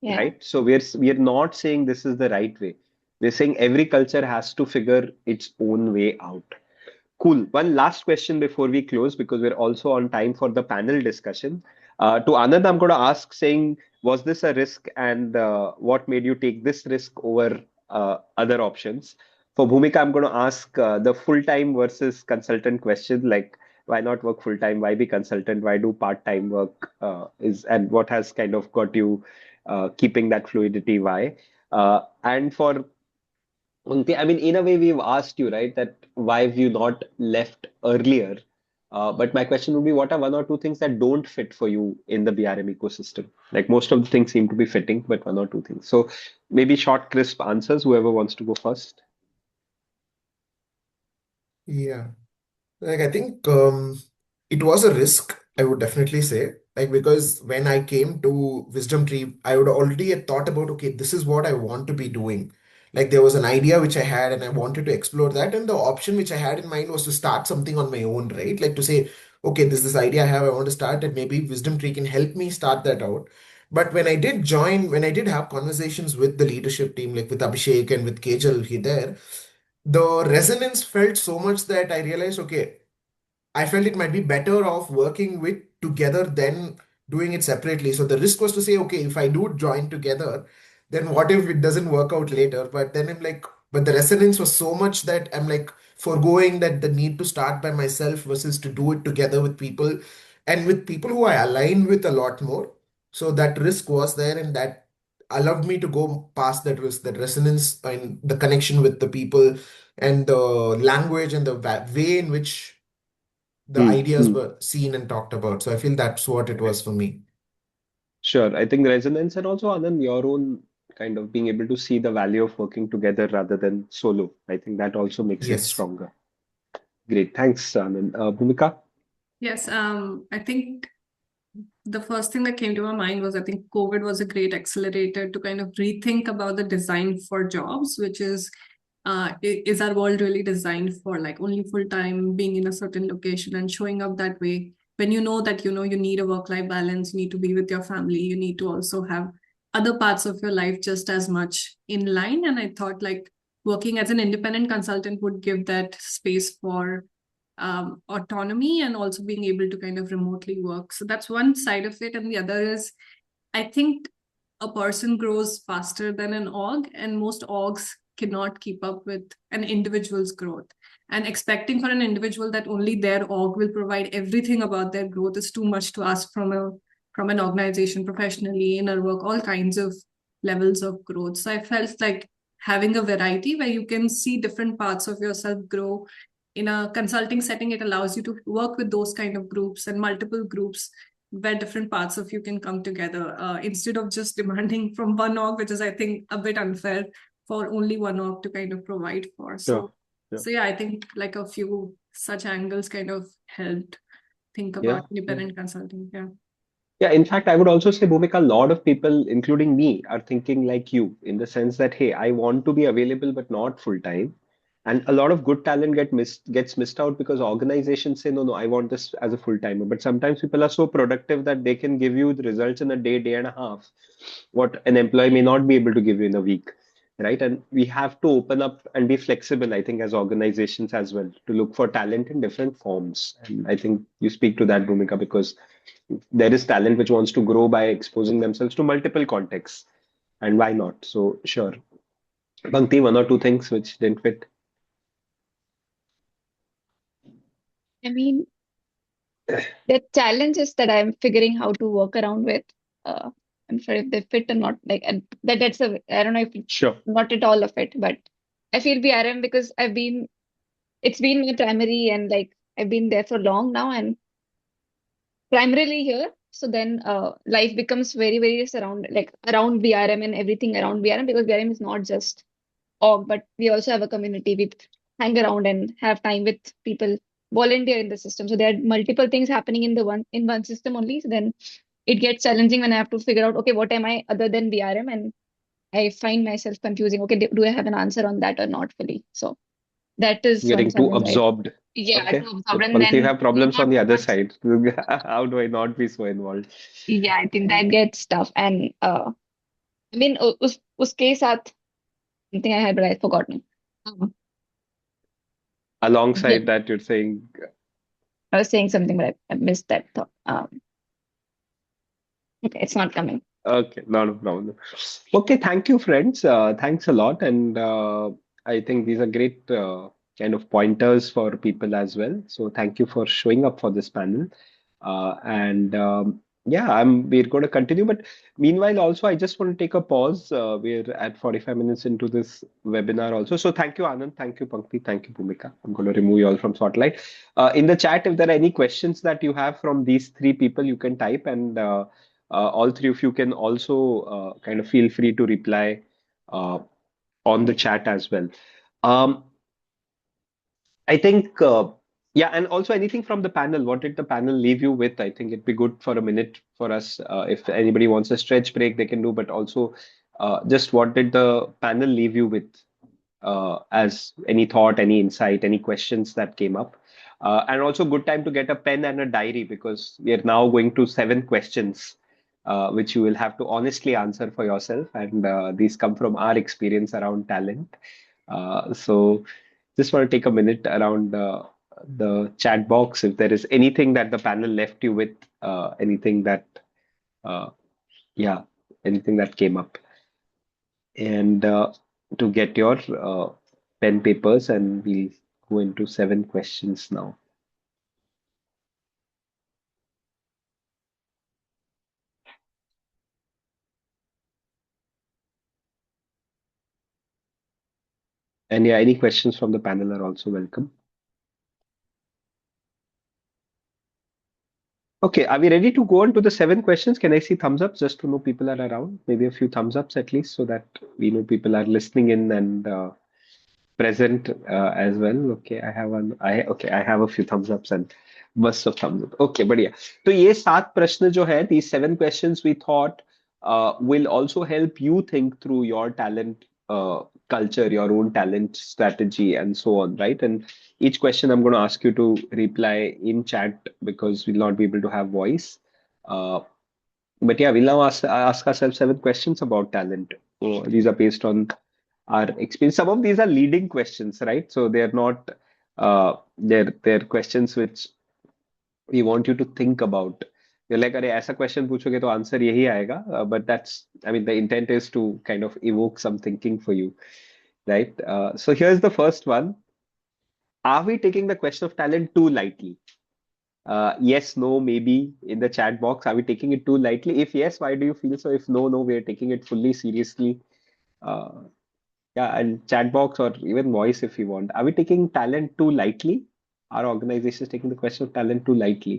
Yeah. right? So we're not saying this is the right way. We're saying every culture has to figure its own way out. Cool. One last question before we close, because we're also on time for the panel discussion. To Anand, I'm going to ask, saying, was this a risk, and what made you take this risk over other options? For Bhumika, I'm going to ask the full-time versus consultant question, like why not work full-time? Why be consultant? Why do part-time work? And what has kind of got you keeping that fluidity? Why? And for Okay, I mean, in a way, we've asked you, right, that why have you not left earlier? But my question would be, what are one or two things that don't fit for you in the BRM ecosystem? Like most of the things seem to be fitting, but one or two things. So maybe short, crisp answers, whoever wants to go first. Yeah. Like I think it was a risk, I would definitely say. Like because when I came to Wisdom Tree, I would already had thought about, okay, this is what I want to be doing. Like there was an idea which I had and I wanted to explore that. And the option which I had in mind was to start something on my own, right? Like to say, okay, this idea I have, I want to start it. Maybe Wisdom Tree can help me start that out. But when I did have conversations with the leadership team, like with Abhishek and with Kejal here there, the resonance felt so much that I realized, okay, I felt it might be better off working with together than doing it separately. So the risk was to say, okay, if I do join together, then what if it doesn't work out later? But then I'm like, but the resonance was so much that I'm like foregoing that the need to start by myself versus to do it together with people and with people who I align with a lot more. So that risk was there, and that allowed me to go past that risk, that resonance and the connection with the people and the language and the way in which the Hmm, ideas hmm. were seen and talked about. So I feel that's what it was for me. Sure. I think resonance, and also Anand, your own kind of being able to see the value of working together rather than solo. I think that also makes it Yes. stronger. Great. Thanks, Anand. Bhumika? Yes, I think the first thing that came to my mind was I think COVID was a great accelerator to kind of rethink about the design for jobs, which is is our world really designed for like only full time being in a certain location and showing up that way? When you know that you need a work life balance, you need to be with your family, you need to also have other parts of your life just as much in line. And I thought like working as an independent consultant would give that space for autonomy and also being able to kind of remotely work. So that's one side of it. And the other is, I think a person grows faster than an org, and most orgs cannot keep up with an individual's growth. And expecting for an individual that only their org will provide everything about their growth is too much to ask from an organization professionally, inner work, all kinds of levels of growth. So I felt like having a variety where you can see different parts of yourself grow in a consulting setting, it allows you to work with those kind of groups and multiple groups where different parts of you can come together instead of just demanding from one org, which is, I think, a bit unfair for only one org to kind of provide for. Sure. So, Yeah. so yeah, I think like a few such angles kind of helped think Yeah. about independent consulting. Yeah. Yeah, in fact, I would also say, Bhumika, a lot of people, including me, are thinking like you in the sense that, hey, I want to be available, but not full time. And a lot of good talent gets missed out because organizations say, no, no, I want this as a full timer. But sometimes people are so productive that they can give you the results in a day, day and a half, what an employee may not be able to give you in a week. Right. And we have to open up and be flexible, I think, as organizations as well, to look for talent in different forms. And I think you speak to that, Bhumika, because there is talent which wants to grow by exposing themselves to multiple contexts. And why not? So, sure. Bhakti, one or two things which didn't fit. I mean, the challenges that I'm figuring how to work around with. Uh, I'm sure if they fit or not. Like, and that's a, I don't know if Sure. not at all of it, but I feel BRM because it's been my primary and like I've been there for long now and primarily here. So then life becomes very, very surround like around BRM and everything around BRM because BRM is not just org, but we also have a community. We hang around and have time with people, volunteer in the system. So there are multiple things happening in one system only. So then it gets challenging when I have to figure out, okay, what am I other than BRM? And I find myself confusing. Okay, do I have an answer on that or not fully? So that is one Getting too challenge I absorbed. yeah, Okay. to absorb So, and Pankti, you then have problems on not the too other much. side. How do I not be so involved? Yeah, I think that gets tough. And I mean, uske साथ something I had, but I forgot now. Um, Alongside that, you're saying, I was saying something, but I missed that thought. Okay, it's not coming. okay, not a problem. Okay, thank you, friends. Thanks a lot. And I think these are great kind of pointers for people as well. So thank you for showing up for this panel. And yeah, we're going to continue. But meanwhile, also, I just want to take a pause. We're at 45 minutes into this webinar also. So thank you, Anand. Thank you, Pankti. Thank you, Bhumika. I'm going to remove you all from Spotlight. In the chat, if there are any questions that you have from these three people, you can type, and all three of you can also kind of feel free to reply uh, on the chat as well. Um, I think, yeah, and also anything from the panel. What did the panel leave you with? I think it'd be good for a minute for us. If anybody wants a stretch break, they can do, but also just what did the panel leave you with as any thought, any insight, any questions that came up? And also, good time to get a pen and a diary because we are now going to 7 questions, which you will have to honestly answer for yourself. And these come from our experience around talent. So just want to take a minute around the chat box if there is anything that the panel left you with, anything that, uh, yeah, anything that came up. And to get your pen papers, and we'll go into 7 questions now. And yeah, any questions from the panel are also welcome. Okay, are we ready to go on to the 7 questions? Can I see thumbs up just to know people are around? Maybe a few thumbs ups at least so that we know people are listening in and present as well. Okay, I have I have a few thumbs ups and bursts of thumbs up. Okay, बढ़िया. तो ये 7 प्रश्न जो है, these 7 questions we thought will also help you think through your talent culture, your own talent strategy, and so on, right? And each question I'm going to ask you to reply in chat because we'll not be able to have voice. But yeah, we'll now ask ourselves 7 questions about talent. So these are based on our experience. Some of these are leading questions, right? So they're not they're questions which we want you to think about. You're like, अरे ऐसा question पूछोगे तो answer यही आएगा. But that's, I mean, the intent is to kind of evoke some thinking for you, right? So here's the first one. Are we taking the question of talent too lightly? Yes, no, maybe in the chat box. Are we taking it too lightly? If yes, why do you feel so? If no, no, we are taking it fully seriously. Uh, Yeah, and chat box or even voice if you want. Are we taking talent too lightly? Our organization is taking the question of talent too lightly.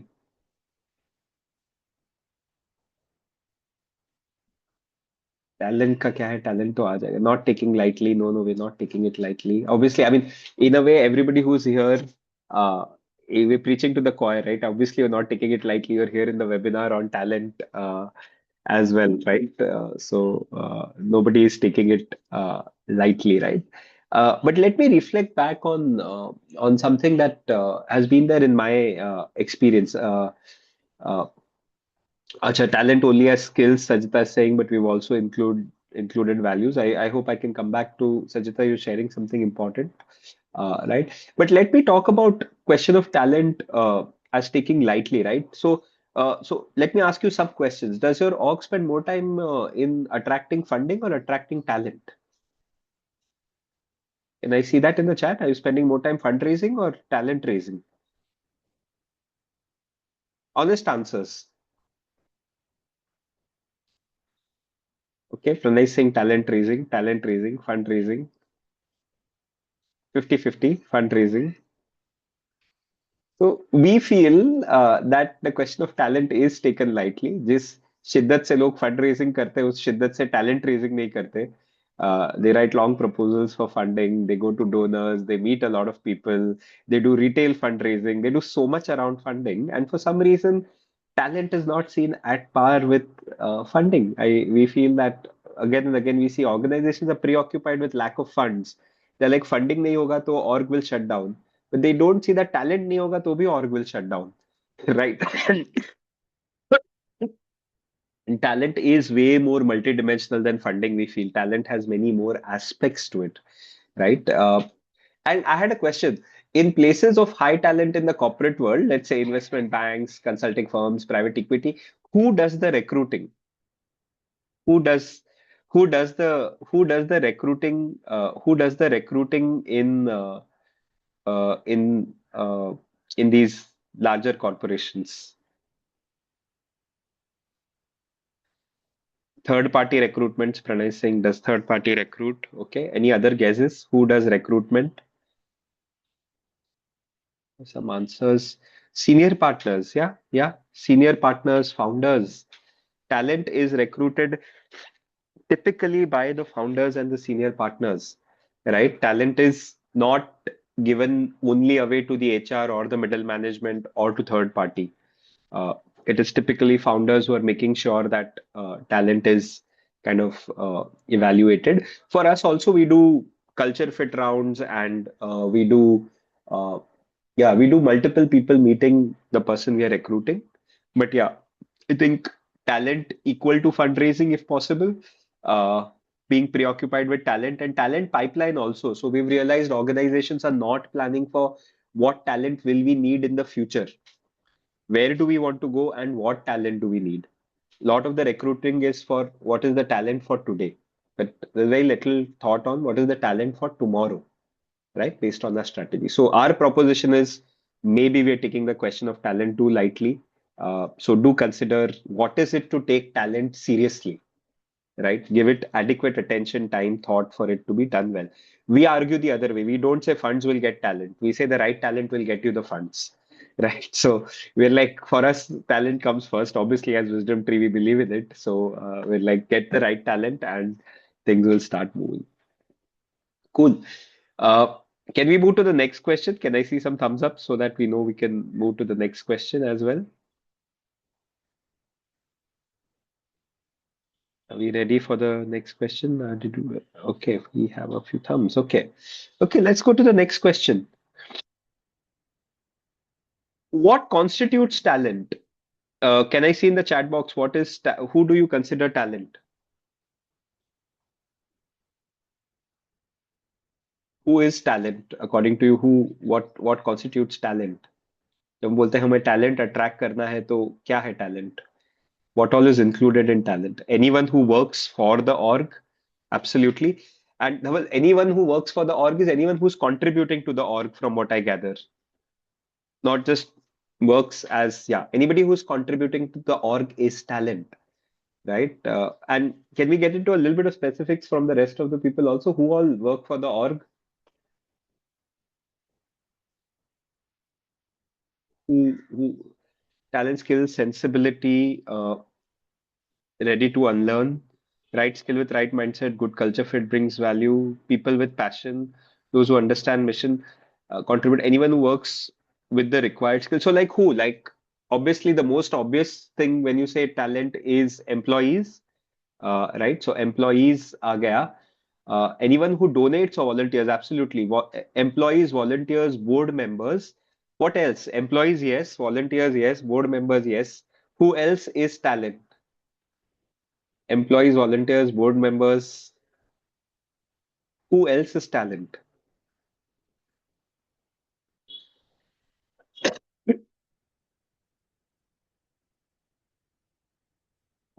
Talent का क्या है? Talent तो आ जाएगा. Not taking lightly. No, no, we're not taking it lightly. Obviously, I mean, in a way, everybody who's here, uh, we're preaching to the choir, right? Obviously, you're not taking it lightly. You're here in the webinar on talent as well, right? Nobody is taking it lightly, right? But let me reflect back on something that has been there in my experience. Uh, Acha, talent only has skills, Sajita is saying, but we've also included values. I hope I can come back to Sajita, you're sharing something important, right? But let me talk about question of talent as taking lightly, right? So let me ask you some questions. Does your org spend more time in attracting funding or attracting talent? Can I see that in the chat? Are you spending more time fundraising or talent raising? Honest answers. Okay, Pranay saying talent raising, fundraising, 50-50, fundraising. So we feel that the question of talent is taken lightly. जिस शिद्दत से लोग fund raising करते हैं उस शिद्दत से talent raising नहीं करते. They write long proposals for funding. They go to donors. They meet a lot of people. They do retail fundraising. They do so much around funding. And for some reason, talent is not seen at par with funding. We feel that again and again we see organizations are preoccupied with lack of funds. They're like funding नहीं होगा तो org will shut down. But they don't see that talent नहीं होगा तो भी org will shut down, right? And talent is way more multidimensional than funding. We feel talent has many more aspects to it, right? And I had a question. in places of high talent in the corporate world, let's say investment banks, consulting firms, private equity, who does the recruiting? Who does who does the recruiting in in these larger corporations? Third party recruitments, Pranay Singh does third party recruit. Okay. Any other guesses? Who does recruitment? Some answers. Senior partners. Yeah. Yeah. Senior partners, founders. Talent is recruited typically by the founders and the senior partners, right? Talent is not given only away to the HR or the middle management or to third party. Uh, it is typically founders who are making sure that talent is kind of evaluated. For us also, we do culture fit rounds and uh, we do multiple people meeting the person we are recruiting. But yeah, I think talent equal to fundraising if possible. Uh, Being preoccupied with talent and talent pipeline also. So we've realized organizations are not planning for what talent will we need in the future, where do we want to go, and what talent do we need. A lot of the recruiting is for what is the talent for today, but there's very little thought on what is the talent for tomorrow, right? Based on the strategy. So our proposition is maybe we're taking the question of talent too lightly. So do consider what is it to take talent seriously, right? Give it adequate attention, time, thought for it to be done well. We argue the other way. We don't say funds will get talent. We say the right talent will get you the funds, right? So we're like, for us, talent comes first. Obviously, as Wisdom Tree, we believe in it. So we're like, get the right talent and things will start moving. Cool. Uh, can we move to the next question? Can I see some thumbs up so that we know we can move to the next question as well? Are we ready for the next question? Okay, we have a few thumbs. Okay. Okay, let's go to the next question. What constitutes talent? Can I see in the chat box who do you consider talent? Who is talent according to you? What constitutes talent? जब हम बोलते हैं हमें talent attract करना है तो क्या है talent? What all is included in talent? Anyone who works for the org, absolutely. And Dhaval, anyone who works for the org is anyone who's contributing to the org, from what I gather. Not just works as, yeah, anybody who's contributing to the org is talent, right? And can we get into a little bit of specifics from the rest of the people also? Who all work for the org? Who talent, skills, sensibility, ready to unlearn, right skill with right mindset, good culture fit brings value, people with passion, those who understand mission, contribute, anyone who works with the required skill. So like who? Like obviously the most obvious thing when you say talent is employees, right? So employees are gaya. Anyone who donates or volunteers, absolutely. Employees, volunteers, board members. What else? Employees, yes. Volunteers, yes. Board members, yes. Who else is talent? Employees, volunteers, board members. Who else is talent?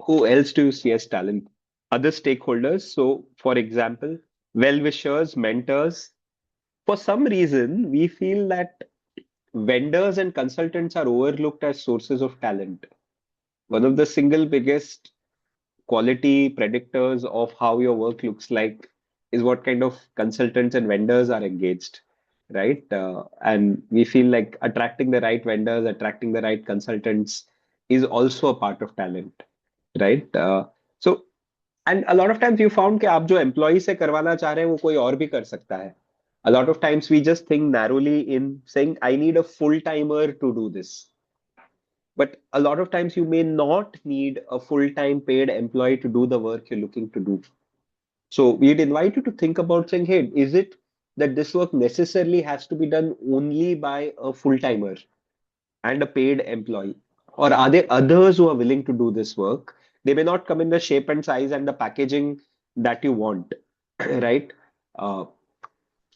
Who else do you see as talent? Other stakeholders. So, for example, well-wishers, mentors. For some reason, we feel that vendors and consultants are overlooked as sources of talent. One of the single biggest quality predictors of how your work looks like is what kind of consultants and vendors are engaged, right? And we feel like attracting the right vendors, attracting the right consultants is also a part of talent, right? So, and a lot of times you found कि आप जो employee से करवाना चाह रहे हैं वो कोई और भी कर सकता है. A lot of times we just think narrowly in saying I need a full timer to do this. But a lot of times you may not need a full-time paid employee to do the work you're looking to do. So we'd invite you to think about saying, hey, is it that this work necessarily has to be done only by a full-timer and a paid employee? Or are there others who are willing to do this work? They may not come in the shape and size and the packaging that you want, right? Uh,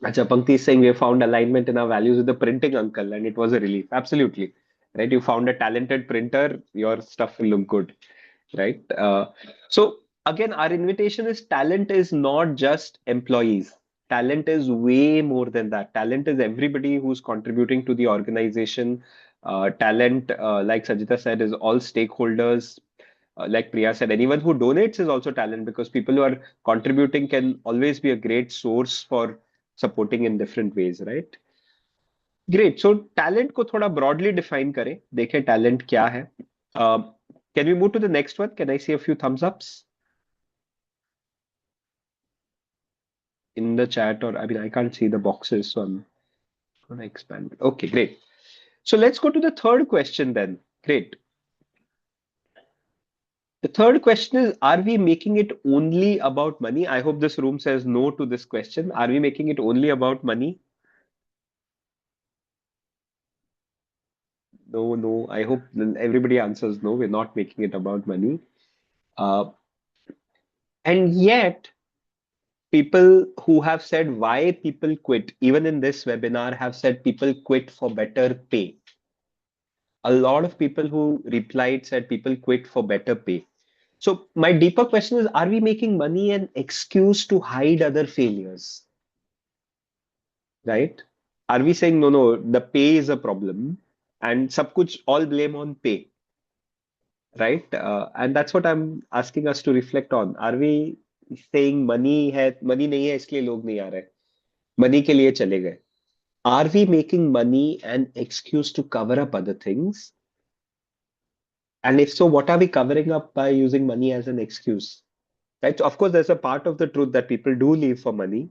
Acha, Pankti is saying we have found alignment in our values with the printing uncle, and it was a relief. Absolutely. Right? You found a talented printer, your stuff will look good. Right? So, again, our invitation is talent is not just employees. Talent is way more than that. Talent is everybody who's contributing to the organization. Talent, like Sajita said, is all stakeholders. Like Priya said, anyone who donates is also talent because people who are contributing can always be a great source for supporting in different ways, right? Great. So talent को थोड़ा broadly define करें, देखें talent क्या है. Can we move to the next one? Can I see a few thumbs ups in the chat? Or I mean, I can't see the boxes, so I'm gonna expand. Okay, great. So let's go to the third question then. Great. The third question is, are we making it only about money? I hope this room says no to this question. Are we making it only about money? No, no. I hope everybody answers no. We're not making it about money. Uh, and yet, people who have said why people quit, even in this webinar, have said people quit for better pay. A lot of people who replied said people quit for better pay. So, my deeper question is, are we making money an excuse to hide other failures? Right? Are we saying, no, no, the pay is a problem and sab kuch all blame on pay? Right? And that's what I'm asking us to reflect on. Are we saying money नहीं है इसलिए लोग नहीं आ रहे, money के लिए चले गए? Are we making money an excuse to cover up other things? And if so, what are we covering up by using money as an excuse? Right? So of course, there's a part of the truth that people do leave for money,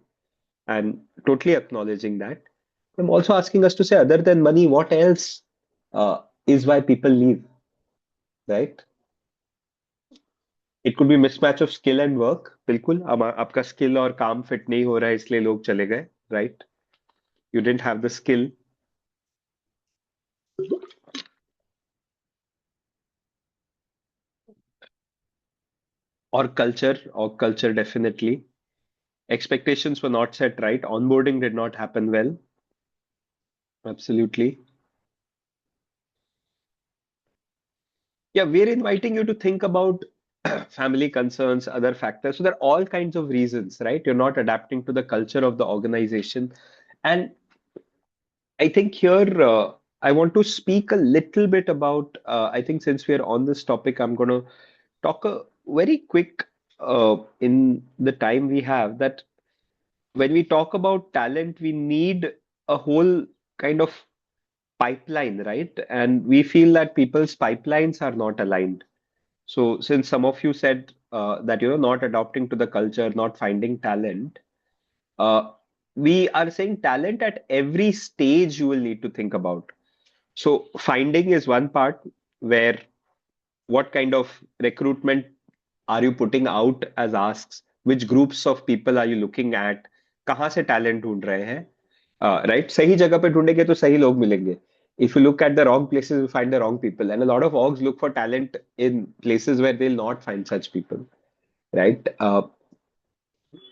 and totally acknowledging that. I'm also asking us to say, other than money, what else is why people leave? Right? It could be mismatch of skill and work. बिल्कुल अब आपका skill और काम fit नहीं हो रहा है इसलिए लोग चले गए, right? You didn't have the skill. Or culture definitely. Expectations were not set right. Onboarding did not happen well. Absolutely. Yeah, we're inviting you to think about family concerns, other factors. So there are all kinds of reasons, right? You're not adapting to the culture of the organization. And I think here I want to speak a little bit about, I think since we're on this topic, I'm going to talk a very quick in the time we have that when we talk about talent, we need a whole kind of pipeline, right? And we feel that people's pipelines are not aligned. So since some of you said that not adapting to the culture, not finding talent, uh, we are saying talent at every stage you will need to think about. So finding is one part where what kind of recruitment are you putting out as asks? Which groups of people are you looking at? कहाँ से talent ढूंढ रहे हैं? Right? सही जगह पे ढूंढेंगे तो सही लोग मिलेंगे. If you look at the wrong places, you find the wrong people. And a lot of orgs look for talent in places where they'll not find such people. Right?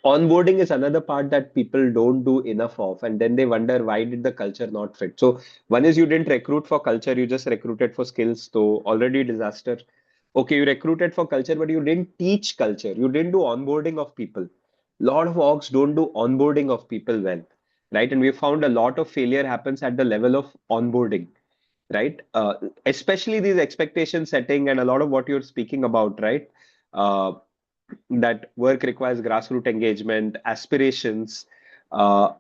Onboarding is another part that people don't do enough of, and then they wonder why did the culture not fit. So one is you didn't recruit for culture, you just recruited for skills, so already disaster. Okay, you recruited for culture, but you didn't teach culture, you didn't do onboarding of people. A lot of orgs don't do onboarding of people well, right? And we found a lot of failure happens at the level of onboarding, right? Especially these expectation setting and a lot of what you're speaking about, right? uh, that work requires grassroots engagement, aspirations, uh,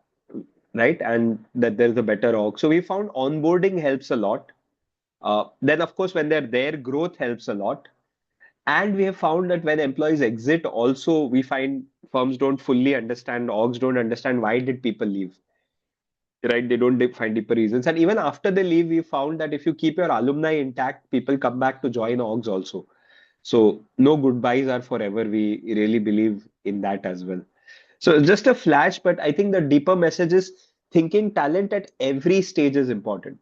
right? And that there's a better org. So we found onboarding helps a lot. Then, of course, when they're there, growth helps a lot. And we have found that when employees exit, also we find firms don't fully understand, orgs don't understand why did people leave, right? They don't find deeper reasons. And even after they leave, we found that if you keep your alumni intact, people come back to join orgs also. So no goodbyes are forever. We really believe in that as well. So just a flash, but I think the deeper message is thinking talent at every stage is important.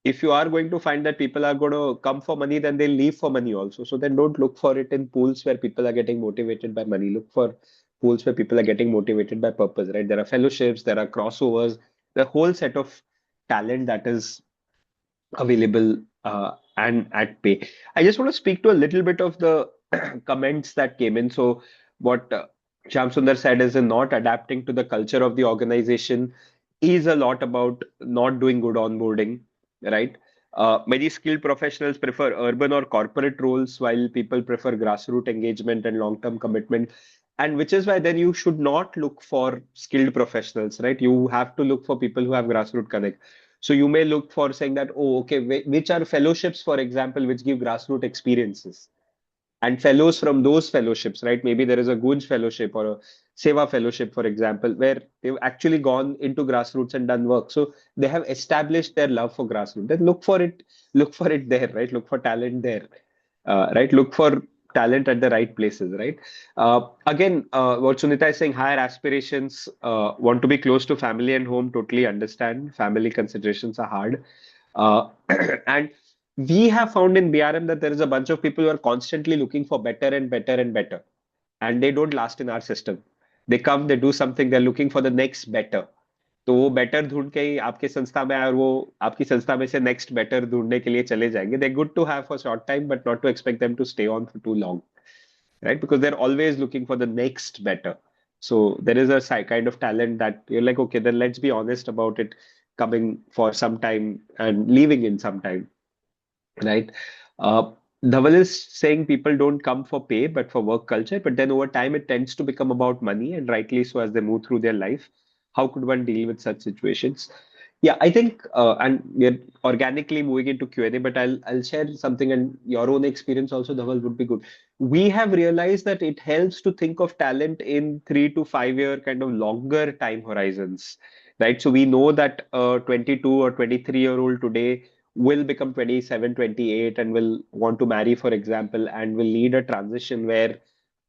If you are going to find that people are going to come for money, then they'll leave for money also. So then don't look for it in pools where people are getting motivated by money. Look for pools where people are getting motivated by purpose, right? There are fellowships, there are crossovers, the whole set of talent that is available and at pay. I just want to speak to a little bit of the comments that came in. So, what Shyam Sundar said is not adapting to the culture of the organization is a lot about not doing good onboarding, right? Many skilled professionals prefer urban or corporate roles, while people prefer grassroots engagement and long-term commitment. And which is why then you should not look for skilled professionals, right? You have to look for people who have grassroots connect. So you may look for saying that, oh, okay, which are fellowships, for example, which give grassroots experiences and fellows from those fellowships, right? Maybe there is a Gunj fellowship or a Seva fellowship, for example, where they've actually gone into grassroots and done work. So they have established their love for grassroots. Then look for it there, right? Look for talent there, right? Look for talent at the right places, right? Again, what Sunita is saying, higher aspirations, want to be close to family and home, totally understand. Family considerations are hard. Uh, and we have found in BRM that there is a bunch of people who are constantly looking for better and better and better, and they don't last in our system. They come, they do something, they're looking for the next better. तो वो better ढूंढ के ही आपके संस्था में आए और वो आपकी संस्था में से नेक्स्ट बेटर ढूंढने के लिए चले जाएंगे. They're good to have for short time, but not to expect them to stay on for too long, right? Because they're always looking for the next better. So there is a kind of talent that you're like, okay, then let's be honest about it, coming for some time and leaving in some time, right? Uh, Dhaval is saying people don't come for pay, but for work culture. But then over time, it tends to become about money, and rightly so as they move through their life. How could one deal with such situations? Yeah, I think, and we're organically moving into Q&A, but I'll share something, and your own experience also, Dhaval, would be good. We have realized that it helps to think of talent in 3 to 5 year kind of longer time horizons, right? So we know that a 22 or 23-year-old today will become 27, 28 and will want to marry, for example, and will lead a transition where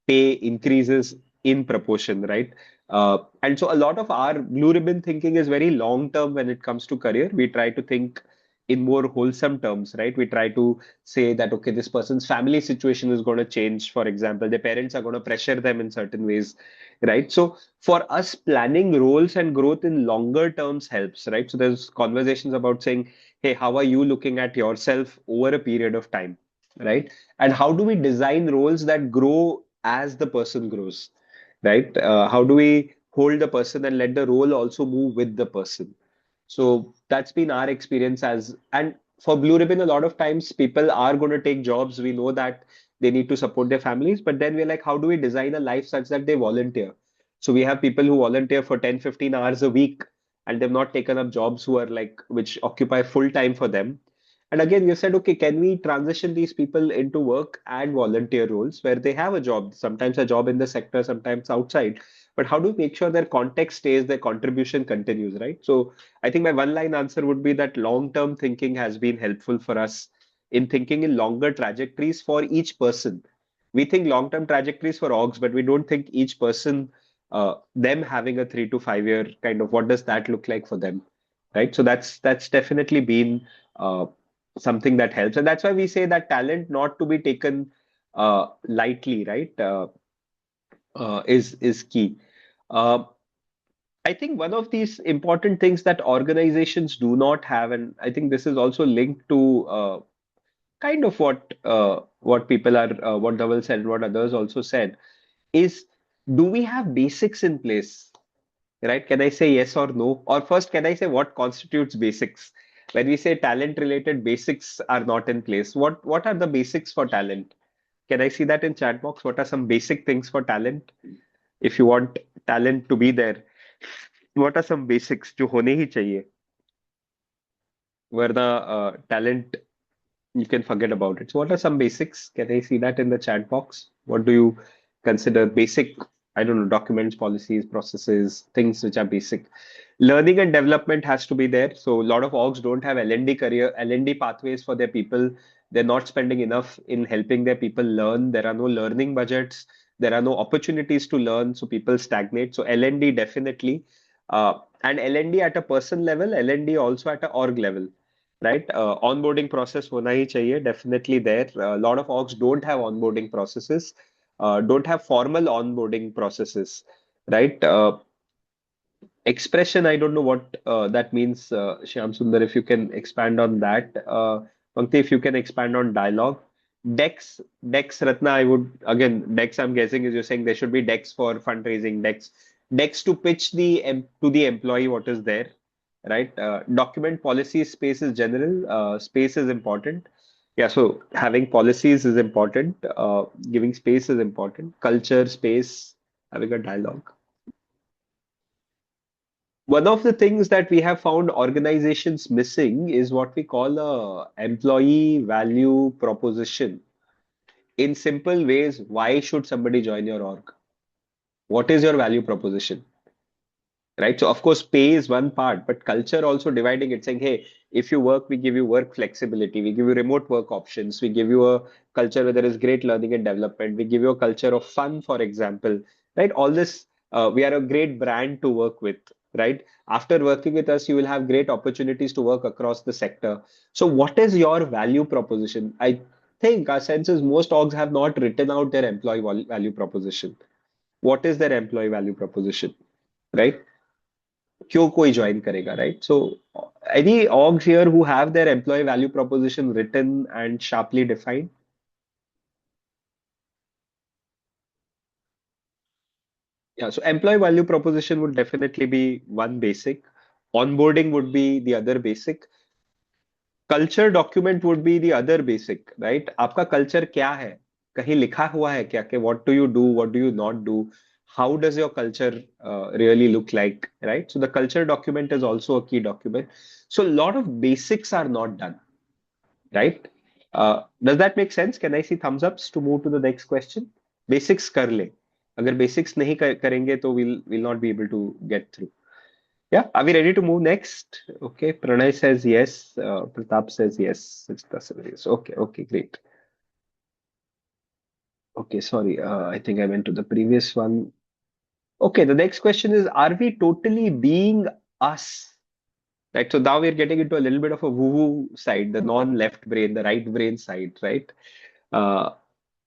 pay increases in proportion, right? And so a lot of our blue ribbon thinking is very long term when it comes to career. We try to think in more wholesome terms, right? We try to say that, okay, this person's family situation is going to change. For example, their parents are going to pressure them in certain ways, right? So for us, planning roles and growth in longer terms helps, right? So there's conversations about saying, hey, how are you looking at yourself over a period of time, right? And how do we design roles that grow as the person grows, right? How do we hold the person and let the role also move with the person? So that's been our experience as, and for Blue Ribbon, a lot of times people are going to take jobs. We know that they need to support their families, but then we're like, how do we design a life such that they volunteer? So we have people who volunteer for 10, 15 hours a week, and they've not taken up jobs who are like, which occupy full time for them. And again, you said, okay, can we transition these people into work and volunteer roles where they have a job, sometimes a job in the sector, sometimes outside. But how do we make sure their context stays, their contribution continues, right? So I think my one line answer would be that long-term thinking has been helpful for us in thinking in longer trajectories for each person. We think long-term trajectories for orgs, but we don't think each person, them having a 3 to 5 year kind of what does that look like for them, right? So that's definitely been something that helps, and that's why we say that talent not to be taken lightly, right? Is key. Uh, I think one of these important things that organizations do not have, and I think this is also linked to kind of what people are, what Dhaval said, what others also said, is do we have basics in place, right? Can I say yes or no? Or first, can I say what constitutes basics? When we say talent-related basics are not in place, what are the basics for talent? Can I see that in chat box? What are some basic things for talent? If you want talent to be there, what are some basics जो होने ही चाहिए? Where the talent you can forget about it. So what are some basics? Can I see that in the chat box? What do you consider basic? I don't know, documents, policies, processes, things which are basic. Learning and development has to be there. So a lot of orgs don't have L&D career, L&D pathways for their people. They're not spending enough in helping their people learn. There are no learning budgets. There are no opportunities to learn. So people stagnate. So L&D definitely. And L&D at a person level, L&D also at a org level, right? Onboarding process होना ही चाहिए, definitely there. A lot of orgs don't have onboarding processes. don't have formal onboarding processes, right? Expression, I don't know what that means, Shyam Sundar, if you can expand on that. Pankti, if you can expand on dialogue. Decks, Ratna, I would, again, decks, I'm guessing is you're saying there should be decks for fundraising, decks to pitch to the employee what is there, right? Document policy, space is general, space is important. Yeah, so having policies is important, giving space is important, culture, space, having a dialogue. One of the things that we have found organizations missing is what we call a employee value proposition. In simple ways, why should somebody join your org? What is your value proposition? Right? So of course, pay is one part, but culture also dividing it, saying, hey, if you work, we give you work flexibility, we give you remote work options, we give you a culture where there is great learning and development, we give you a culture of fun, for example, right? All this, we are a great brand to work with, right? After working with us, you will have great opportunities to work across the sector. So what is your value proposition? I think our sense is most orgs have not written out their employee value proposition. What is their employee value proposition, right? क्यों कोई join करेगा, right? So any orgs here who have their employee value proposition written and sharply defined? Yeah, so employee value proposition would definitely be one basic. Onboarding would be the other basic. Culture document would be the other basic, right? आपका culture क्या है? कहीं लिखा हुआ है क्या कि what do you do, what do you not do? How does your culture really look like, right? So the culture document is also a key document. So a lot of basics are not done, right? Does that make sense? Can I see thumbs ups to move to the next question? Basics कर ले. अगर basics नहीं करेंगे तो we'll not be able to get through. Yeah, are we ready to move next? Okay, Pranay says yes. Pratap says yes. It's yes. Okay, great. Okay, sorry. I think I went to the previous one. Okay, the next question is, are we totally being us? Right. So now we're getting into a little bit of a woo-woo side, the non-left brain, the right brain side, right? Uh,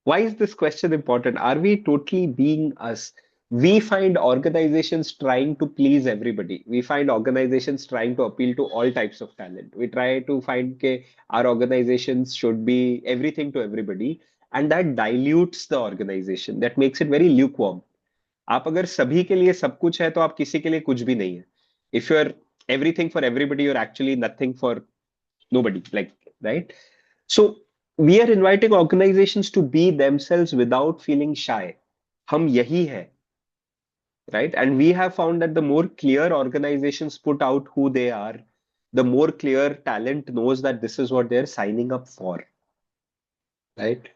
why is this question important? Are we totally being us? We find organizations trying to please everybody. We find organizations trying to appeal to all types of talent. We try to find that our organizations should be everything to everybody, and that dilutes the organization. That makes it very lukewarm. आप अगर सभी के लिए सब कुछ है तो आप किसी के लिए कुछ भी नहीं है. If you're everything for everybody, you're actually nothing for nobody. Like, right? So we are inviting organizations to be themselves without feeling shy. हम यही है, right? And we have found that the more clear organizations put out who they are, the more clear talent knows that this is what they're signing up for, right?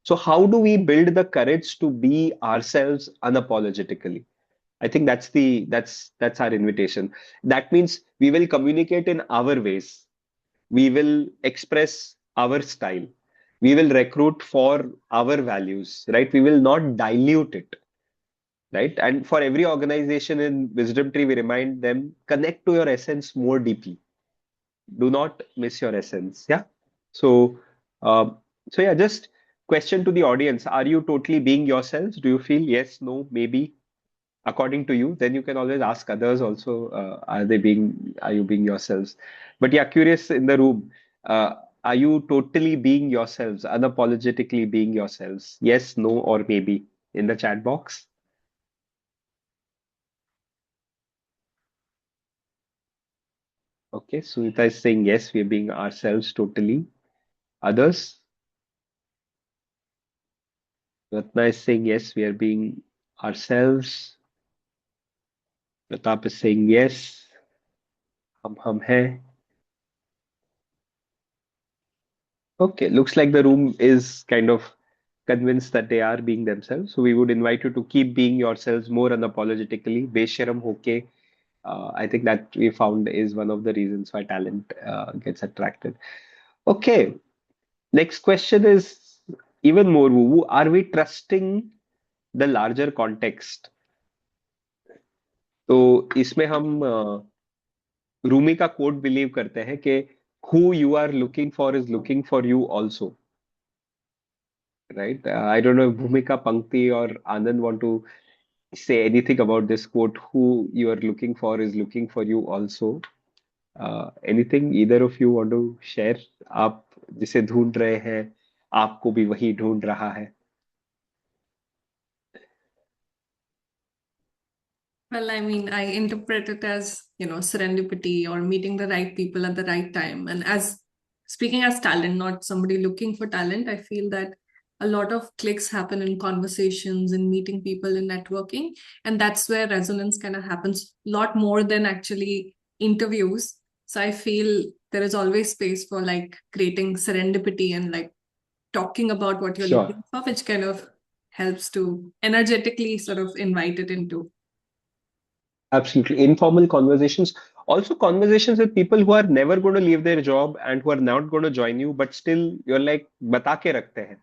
So how do we build the courage to be ourselves unapologetically? I think that's our invitation. That means we will communicate in our ways. We will express our style. We will recruit for our values, right? We will not dilute it, right? And for every organization in Wisdom Tree, we remind them, connect to your essence more deeply. Do not miss your essence. Yeah. So, yeah, just question to the audience. Are you totally being yourselves? Do you feel yes, no, maybe? According to you, then you can always ask others also, are you being yourselves? But yeah, curious in the room, are you totally being yourselves, unapologetically being yourselves? Yes, no, or maybe in the chat box. Okay, Sunita is saying yes, we're being ourselves totally. Others? Ratna is saying yes, we are being ourselves. Pratap is saying yes, hum hai. Okay, looks like the room is kind of convinced that they are being themselves. So we would invite you to keep being yourselves more unapologetically. Besharam hoke. I think that we found is one of the reasons why talent gets attracted. Okay, next question is even more woo-woo. Are we trusting the larger context? तो इसमें हम रूमी का coat believe करते हैं कि who you are looking for is looking for you also. right? I don't know if Bhumika, Pankti, or Anand want to say anything about this quote. Who you are looking for is looking for you also. Anything either of you want to share? आप जिसे ढूंढ रहे हैं, आपको भी वही ढूंढ रहा है. Well, I mean, I interpret it as, serendipity or meeting the right people at the right time. And as speaking as talent, not somebody looking for talent, I feel that a lot of clicks happen in conversations and meeting people and networking. And that's where resonance kind of happens a lot more than actually interviews. So I feel there is always space for like creating serendipity and like talking about what you're Sure. looking for, which kind of helps to energetically sort of invite it into. Absolutely. Informal conversations. Also, conversations with people who are never going to leave their job and who are not going to join you, but still you're like, bata ke rakhte hain.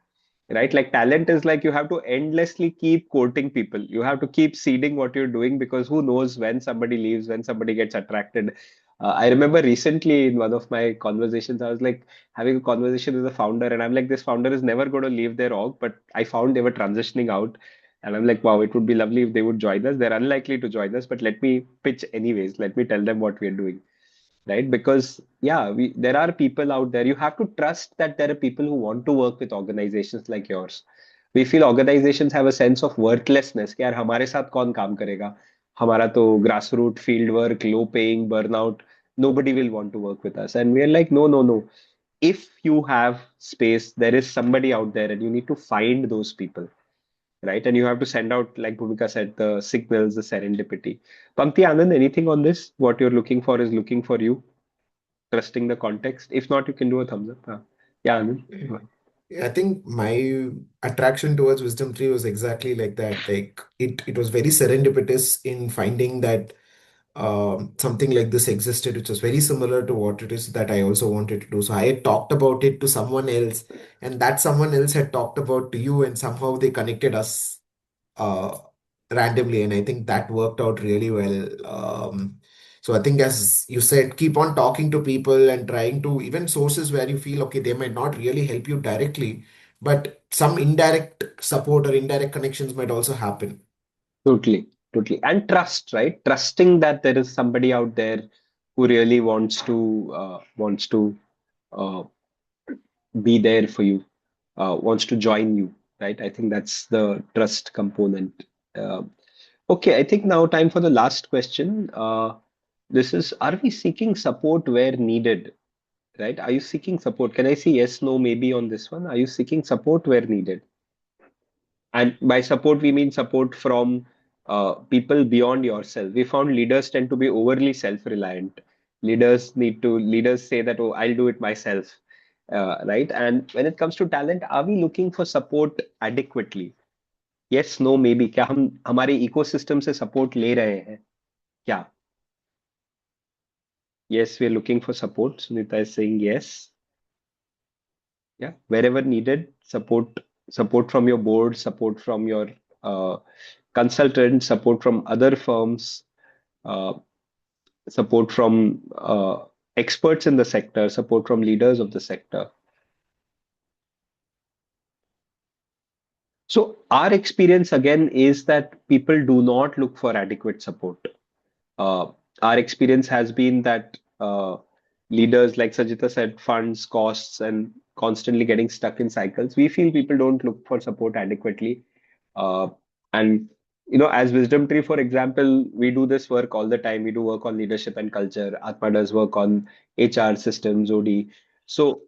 Right? Like talent is like you have to endlessly keep courting people. You have to keep seeding what you're doing because who knows when somebody leaves, when somebody gets attracted. I remember recently in one of my conversations, I was like having a conversation with a founder, and I'm like, this founder is never going to leave their org, but I found they were transitioning out. And I'm like, wow, it would be lovely if they would join us. They're unlikely to join us, but let me pitch anyways. Let me tell them what we're doing, right? Because yeah, there are people out there. You have to trust that there are people who want to work with organizations like yours. We feel organizations have a sense of worthlessness कि यार हमारे साथ कौन काम करेगा, हमारा तो grassroots field work, low paying, burnout, nobody will want to work with us. And we are like, no, no, no. If you have space, there is somebody out there and you need to find those people, right? And you have to send out, like Bhumika said, the signals, the serendipity. Pankti, Anand, anything on this? What you're looking for is looking for you, trusting the context. If not, you can do a thumbs up. Yeah, Anand. Go ahead. I think my attraction towards Wisdom Tree was exactly like that. Like it was very serendipitous in finding that something like this existed, which was very similar to what it is that I also wanted to do. So I had talked about it to someone else, and that someone else had talked about to you, and somehow they connected us uh, randomly, and I think that worked out really well. So I think, as you said, keep on talking to people and trying to even sources where you feel okay, they might not really help you directly, but some indirect support or indirect connections might also happen. Totally, totally. And trust, right? Trusting that there is somebody out there who really wants to uh, be there for you, wants to join you, right? I think that's the trust component. Uh, okay, I think now time for the last question. This is, are we seeking support where needed? Right? Are you seeking support? Can I say yes, no, maybe on this one? Are you seeking support where needed? And by support, we mean support from people beyond yourself. We found leaders tend to be overly self-reliant. Leaders say that, oh, I'll do it myself. Right? And when it comes to talent, are we looking for support adequately? Yes, no, maybe. क्या हम हमारे ecosystem से support ले रहे हैं? क्या? Yes, we're looking for support. Sunita is saying yes. Yeah, wherever needed, support from your board, support from your uh, consultant, support from other firms, uh, support from experts in the sector, support from leaders of the sector. So our experience again is that people do not look for adequate support. Uh, our experience has been that leaders, like Sajita said, funds, costs, and constantly getting stuck in cycles. We feel people don't look for support adequately. Uh, and as Wisdom Tree, for example, we do this work all the time. We do work on leadership and culture. Atma does work on HR systems, OD. So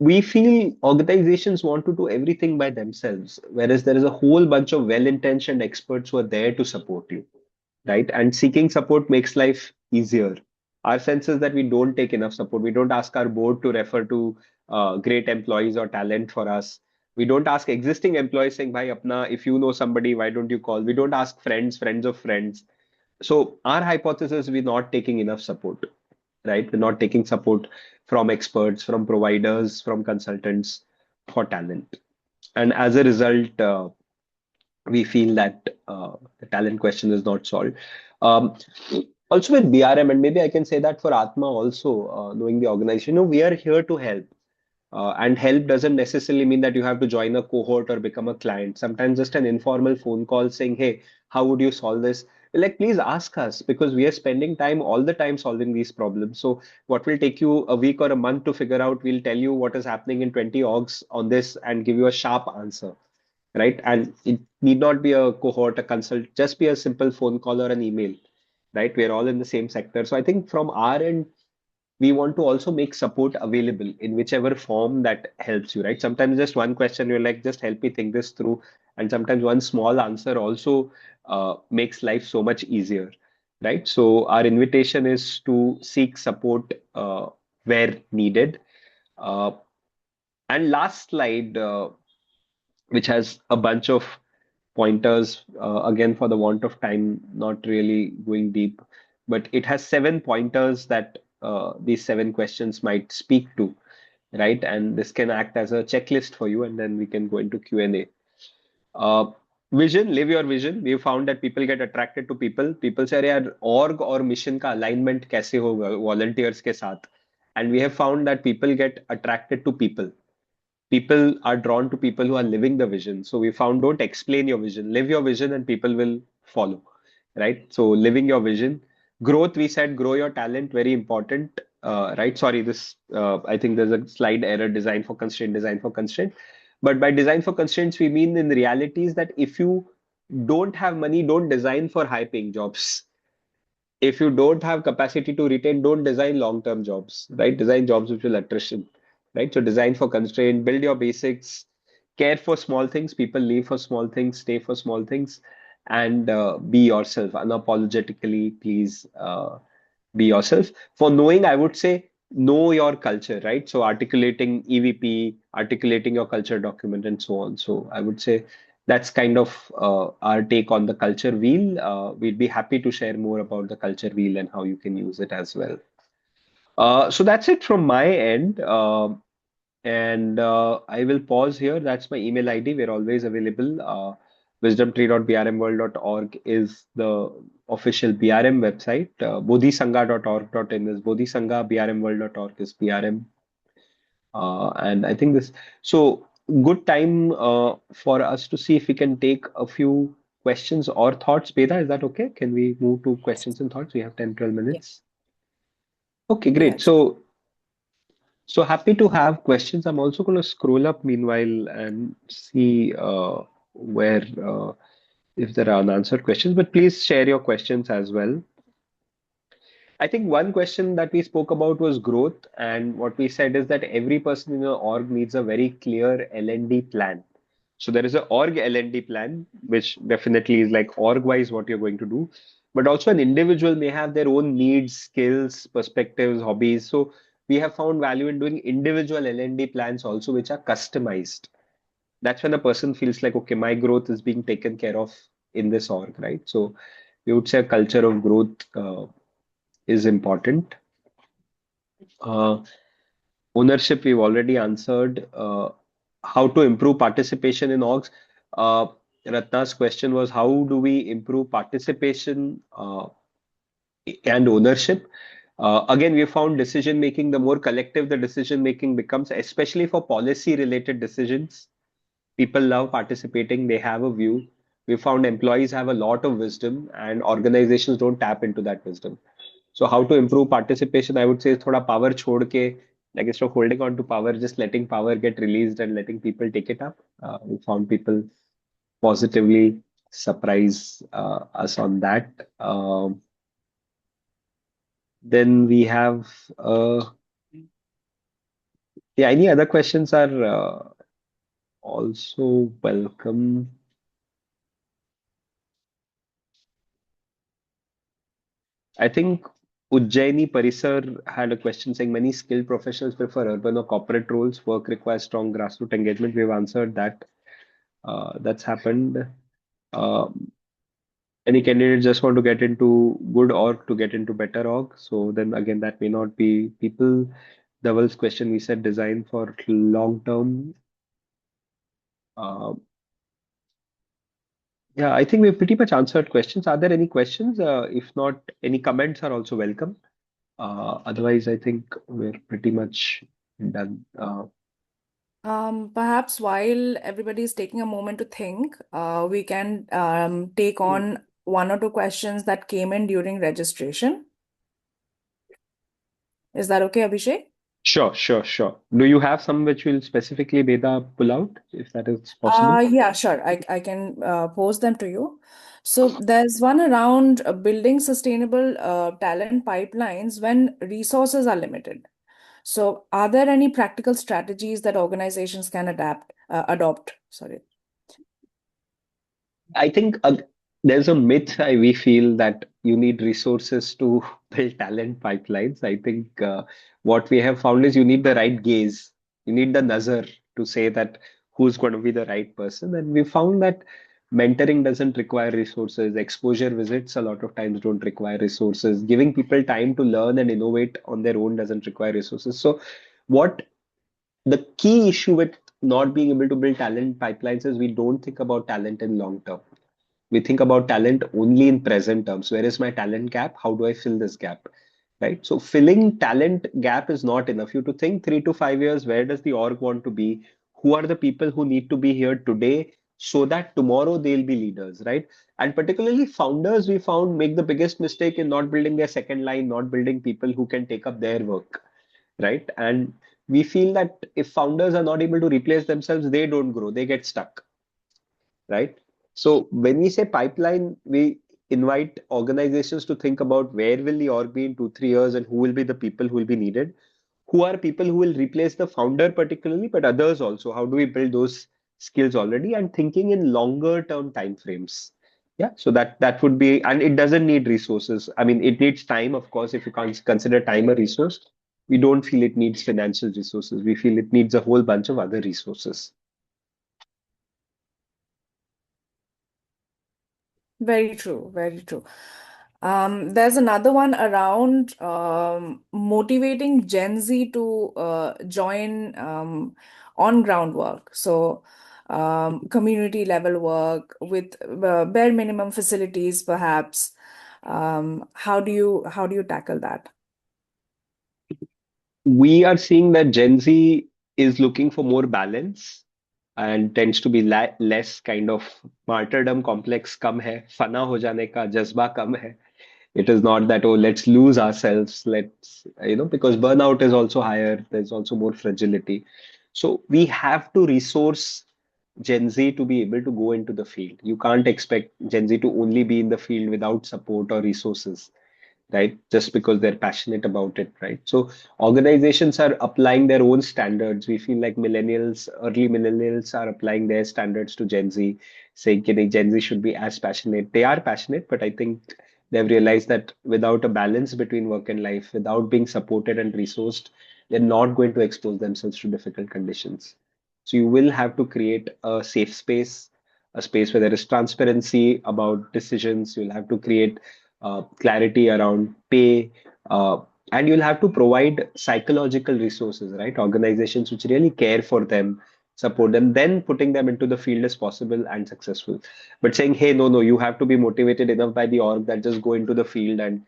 we feel organizations want to do everything by themselves, whereas there is a whole bunch of well-intentioned experts who are there to support you, right? And seeking support makes life easier. Our sense is that we don't take enough support. We don't ask our board to refer to great employees or talent for us. We don't ask existing employees saying, Bhai, apna, if you know somebody, why don't you call? We don't ask friends of friends. So our hypothesis, we're not taking enough support, right? We're not taking support from experts, from providers, from consultants for talent. And as a result, we feel that the talent question is not solved. Um, Also with BRM, and maybe I can say that for Atma also, knowing the organization, we are here to help. And help doesn't necessarily mean that you have to join a cohort or become a client. Sometimes just an informal phone call saying, hey, how would you solve this? Like, please ask us, because we are spending time all the time solving these problems. So what will take you a week or a month to figure out, we'll tell you what is happening in 20 orgs on this and give you a sharp answer, right? And it need not be a cohort, a consult, just be a simple phone call or an email, right? We're all in the same sector. So I think from our end, we want to also make support available in whichever form that helps you, right? Sometimes just one question, you're like, just help me think this through. And sometimes one small answer also makes life so much easier, right? So our invitation is to seek support where needed. Uh, and last slide, which has a bunch of pointers, again, for the want of time, not really going deep, but it has 7 pointers that these 7 questions might speak to, right? And this can act as a checklist for you, and then we can go into Q&A. Uh, Vision, live your vision. We found that people get attracted to people. People say, यार org और mission का alignment कैसे होगा volunteers के साथ? And we have found that people get attracted to people are drawn to people who are living the vision. So we found, don't explain your vision, live your vision, and people will follow, right? So living your vision, growth, we said grow your talent, very important, right? Sorry, this I think there's a slide error, design for constraint, design for constraint. But by design for constraints, we mean in reality is that if you don't have money, don't design for high paying jobs. If you don't have capacity to retain, don't design long-term jobs, right? Design jobs which will attrition, right? So design for constraint, build your basics, care for small things. People leave for small things, stay for small things, and be yourself unapologetically. Please be yourself. For knowing, I would say know your culture, right? So articulating EVP, articulating your culture document, and so on. So I would say that's kind of our take on the culture wheel. We'd be happy to share more about the culture wheel and how you can use it as well. So that's it from my end. And I will pause here. That's my email ID. We're always available. Wisdomtree.brmworld.org is the official BRM website. Bodhisangha.org.in is Bodhisangha. brmworld.org is BRM. And I think this, so good time for us to see if we can take a few questions or thoughts. Beda, is that okay? Can we move to questions and thoughts? We have 10, 12 Yeah. minutes. Okay, Yeah, great. sure. So happy to have questions. I'm also going to scroll up meanwhile and see where if there are unanswered questions, but please share your questions as well. I think one question that we spoke about was growth, and what we said is that every person in an org needs a very clear L&D plan. So there is a org L&D plan, which definitely is like org-wise what you're going to do, but also an individual may have their own needs, skills, perspectives, hobbies. So we have found value in doing individual L&D plans also, which are customized. That's when a person feels like, okay, my growth is being taken care of in this org, right? So we would say a culture of growth is important. Uh, Ownership, we've already answered. How to improve participation in orgs? Uh, Ratna's question was, how do we improve participation and ownership? Again, we found decision making, the more collective the decision making becomes, especially for policy related decisions. People love participating, they have a view. We found employees have a lot of wisdom and organizations don't tap into that wisdom. So how to improve participation? I would say thoda power chhod ke, like instead of holding on to power, just letting power get released and letting people take it up. We found people positively surprise us on that. Then we have, yeah, any other questions are also welcome. I think Ujjaini Parisar had a question saying many skilled professionals prefer urban or corporate roles. Work requires strong grassroots engagement. We've answered that. That's happened. Any candidate just want to get into good org to get into better org. So then again, that may not be people. Dhaval's question, we said design for long term. Yeah, I think we've pretty much answered questions. Are there any questions? If not, any comments are also welcome. Otherwise, I think we're pretty much done. Perhaps while everybody is taking a moment to think, we can take on one or two questions that came in during registration. Is that okay, Abhishek? Sure. Do you have some which will specifically Veda pull out, if that is possible? Yeah, sure. I can post them to you. So there's one around building sustainable talent pipelines when resources are limited. So are there any practical strategies that organizations can adopt? Sorry. I think there's a myth we feel that you need resources to build talent pipelines. I think what we have found is you need the right gaze. You need the nazar to say that who's going to be the right person. And we found that mentoring doesn't require resources. Exposure visits a lot of times don't require resources. Giving people time to learn and innovate on their own doesn't require resources. So what the key issue with not being able to build talent pipelines is we don't think about talent in long term. We think about talent only in present terms. Where is my talent gap? How do I fill this gap? Right. So filling talent gap is not enough. You have to think 3 to 5 years. Where does the org want to be? Who are the people who need to be here today so that tomorrow they'll be leaders, right? And particularly founders, we found make the biggest mistake in not building their second line, not building people who can take up their work, right? And we feel that if founders are not able to replace themselves, they don't grow, they get stuck, right? So when we say pipeline, we invite organizations to think about where will the org be in 2, 3 years and who will be the people who will be needed. Who are people who will replace the founder particularly, but others also. How do we build those skills already and thinking in longer term time frames? Yeah, so that would be, and it doesn't need resources. I mean, it needs time, of course. If you can't consider time a resource, we don't feel it needs financial resources. We feel it needs a whole bunch of other resources. Very true, very true. There's another one around motivating Gen Z to join on-ground work. So, community level work with bare minimum facilities, perhaps. How do you tackle that? We are seeing that Gen Z is looking for more balance and tends to be less kind of martyrdom complex कम है फना हो जाने का जज्बा कम है. It is not that, oh, let's lose ourselves, let's, because burnout is also higher, there's also more fragility. So we have to resource Gen Z to be able to go into the field. You can't expect Gen Z to only be in the field without support or resources, right? Just because they're passionate about it, right? So organizations are applying their own standards. We feel like early millennials are applying their standards to Gen Z, saying Gen Z should be as passionate. They are passionate, but I think they've realized that without a balance between work and life, without being supported and resourced, they're not going to expose themselves to difficult conditions. So you will have to create a safe space, a space where there is transparency about decisions. You'll have to create clarity around pay, and you'll have to provide psychological resources, right? Organizations which really care for them, support them, then putting them into the field as possible and successful. But saying, hey, no, you have to be motivated enough by the org that just go into the field and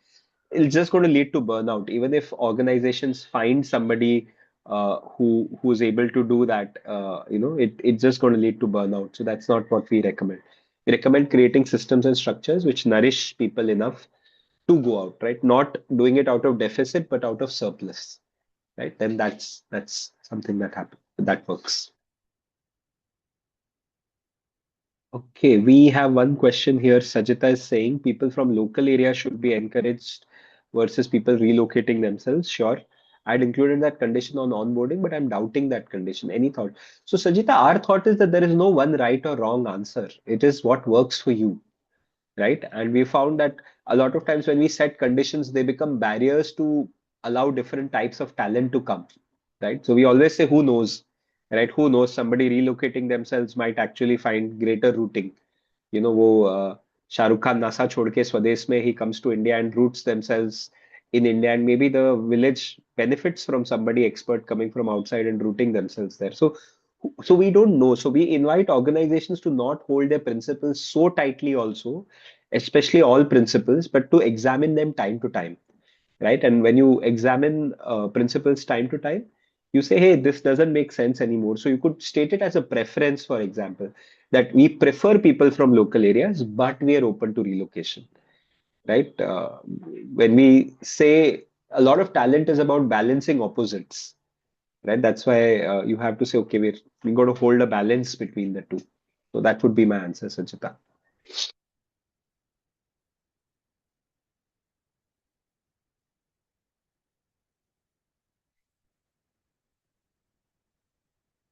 it's just going to lead to burnout. Even if organizations find somebody who's able to do that, it's just going to lead to burnout. So that's not what we recommend. We recommend creating systems and structures which nourish people enough to go out, right? Not doing it out of deficit, but out of surplus, right? Then that's something that happens that works. Okay, we have one question here. Sajita is saying people from local areas should be encouraged versus people relocating themselves. Sure. I'd included that condition on onboarding, but I'm doubting that condition. Any thought? So, Sajita, our thought is that there is no one right or wrong answer. It is what works for you, right? And we found that a lot of times when we set conditions, they become barriers to allow different types of talent to come, right? So we always say, who knows, right? Who knows? Somebody relocating themselves might actually find greater rooting. वो Shahrukh Khan NASA छोड़ के स्वदेश में he comes to India and roots themselves in India, and maybe the village benefits from somebody expert coming from outside and rooting themselves there. So we don't know. So we invite organizations to not hold their principles so tightly also, especially all principles, but to examine them time to time, right? And when you examine principles time to time, you say, hey, this doesn't make sense anymore. So you could state it as a preference, for example, that we prefer people from local areas, but we are open to relocation, right? When we say a lot of talent is about balancing opposites, right? That's why you have to say, okay, we got to hold a balance between the two. So that would be my answer, Sanchita.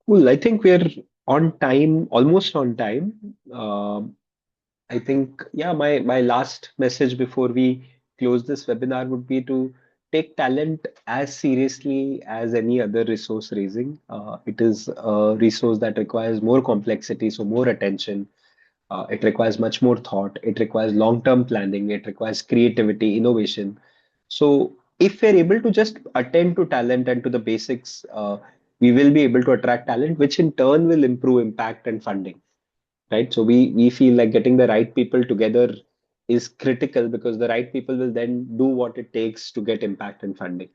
Cool. I think we're on time, almost on time. I think, yeah, my last message before we close this webinar would be to take talent as seriously as any other resource raising. It is a resource that requires more complexity, so more attention. It requires much more thought. It requires long-term planning. It requires creativity, innovation. So if we're able to just attend to talent and to the basics, we will be able to attract talent, which in turn will improve impact and funding, right? So we feel like getting the right people together is critical because the right people will then do what it takes to get impact and funding,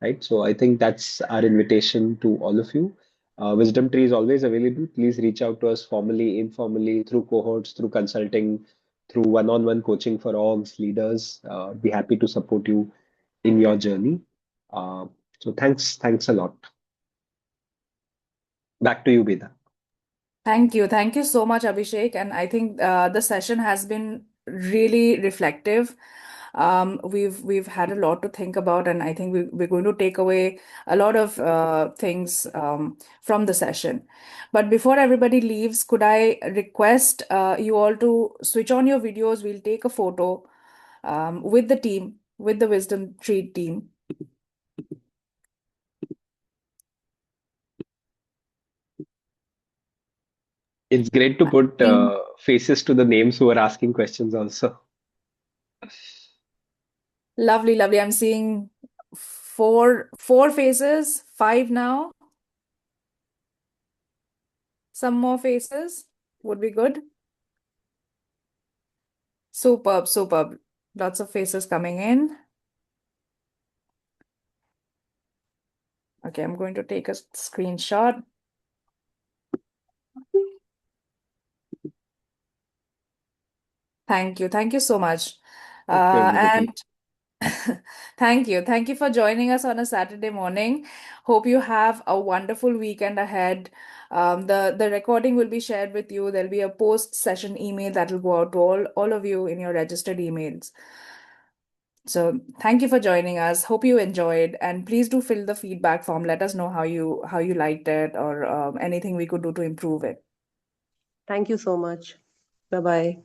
right? So I think that's our invitation to all of you. Wisdom Tree is always available. Please reach out to us formally, informally, through cohorts, through consulting, through one-on-one coaching for orgs, leaders. Be happy to support you in your journey. Uh, so thanks a lot. Back to you, Beda. Thank you. Thank you so much, Abhishek. And I think the session has been really reflective. We've had a lot to think about, and I think we're going to take away a lot of things from the session. But before everybody leaves, could I request you all to switch on your videos? We'll take a photo with the team, with the Wisdom Tree team. It's great to put faces to the names who are asking questions also. Lovely, lovely. I'm seeing four faces, five now. Some more faces would be good. Superb, superb. Lots of faces coming in. Okay, I'm going to take a screenshot. Thank you. Thank you so much. Thank you, everybody. And thank you for joining us on a Saturday morning. Hope you have a wonderful weekend ahead. The recording will be shared with you. There'll be a post-session email that will go out to all of you in your registered emails. So thank you for joining us. Hope you enjoyed, and please do fill the feedback form. Let us know how you liked it or anything we could do to improve it. Thank you so much. Bye-bye.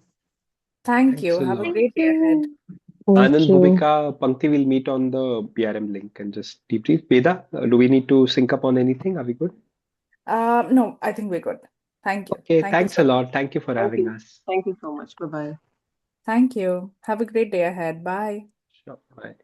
Thank Thanks you. a Have a lot. Thank great day ahead. you. Thank Anand, you. Bhumika, Pankti will meet on the BRM link and just debrief. Veda, do we need to sync up on anything? Are we good? No, I think we're good. Thank you. Okay, Thank you thanks a so much. lot. Thank you for Thank having you. us. Thank you so much. Bye-bye. Thank you. Have a great day ahead. Bye. Sure. Bye.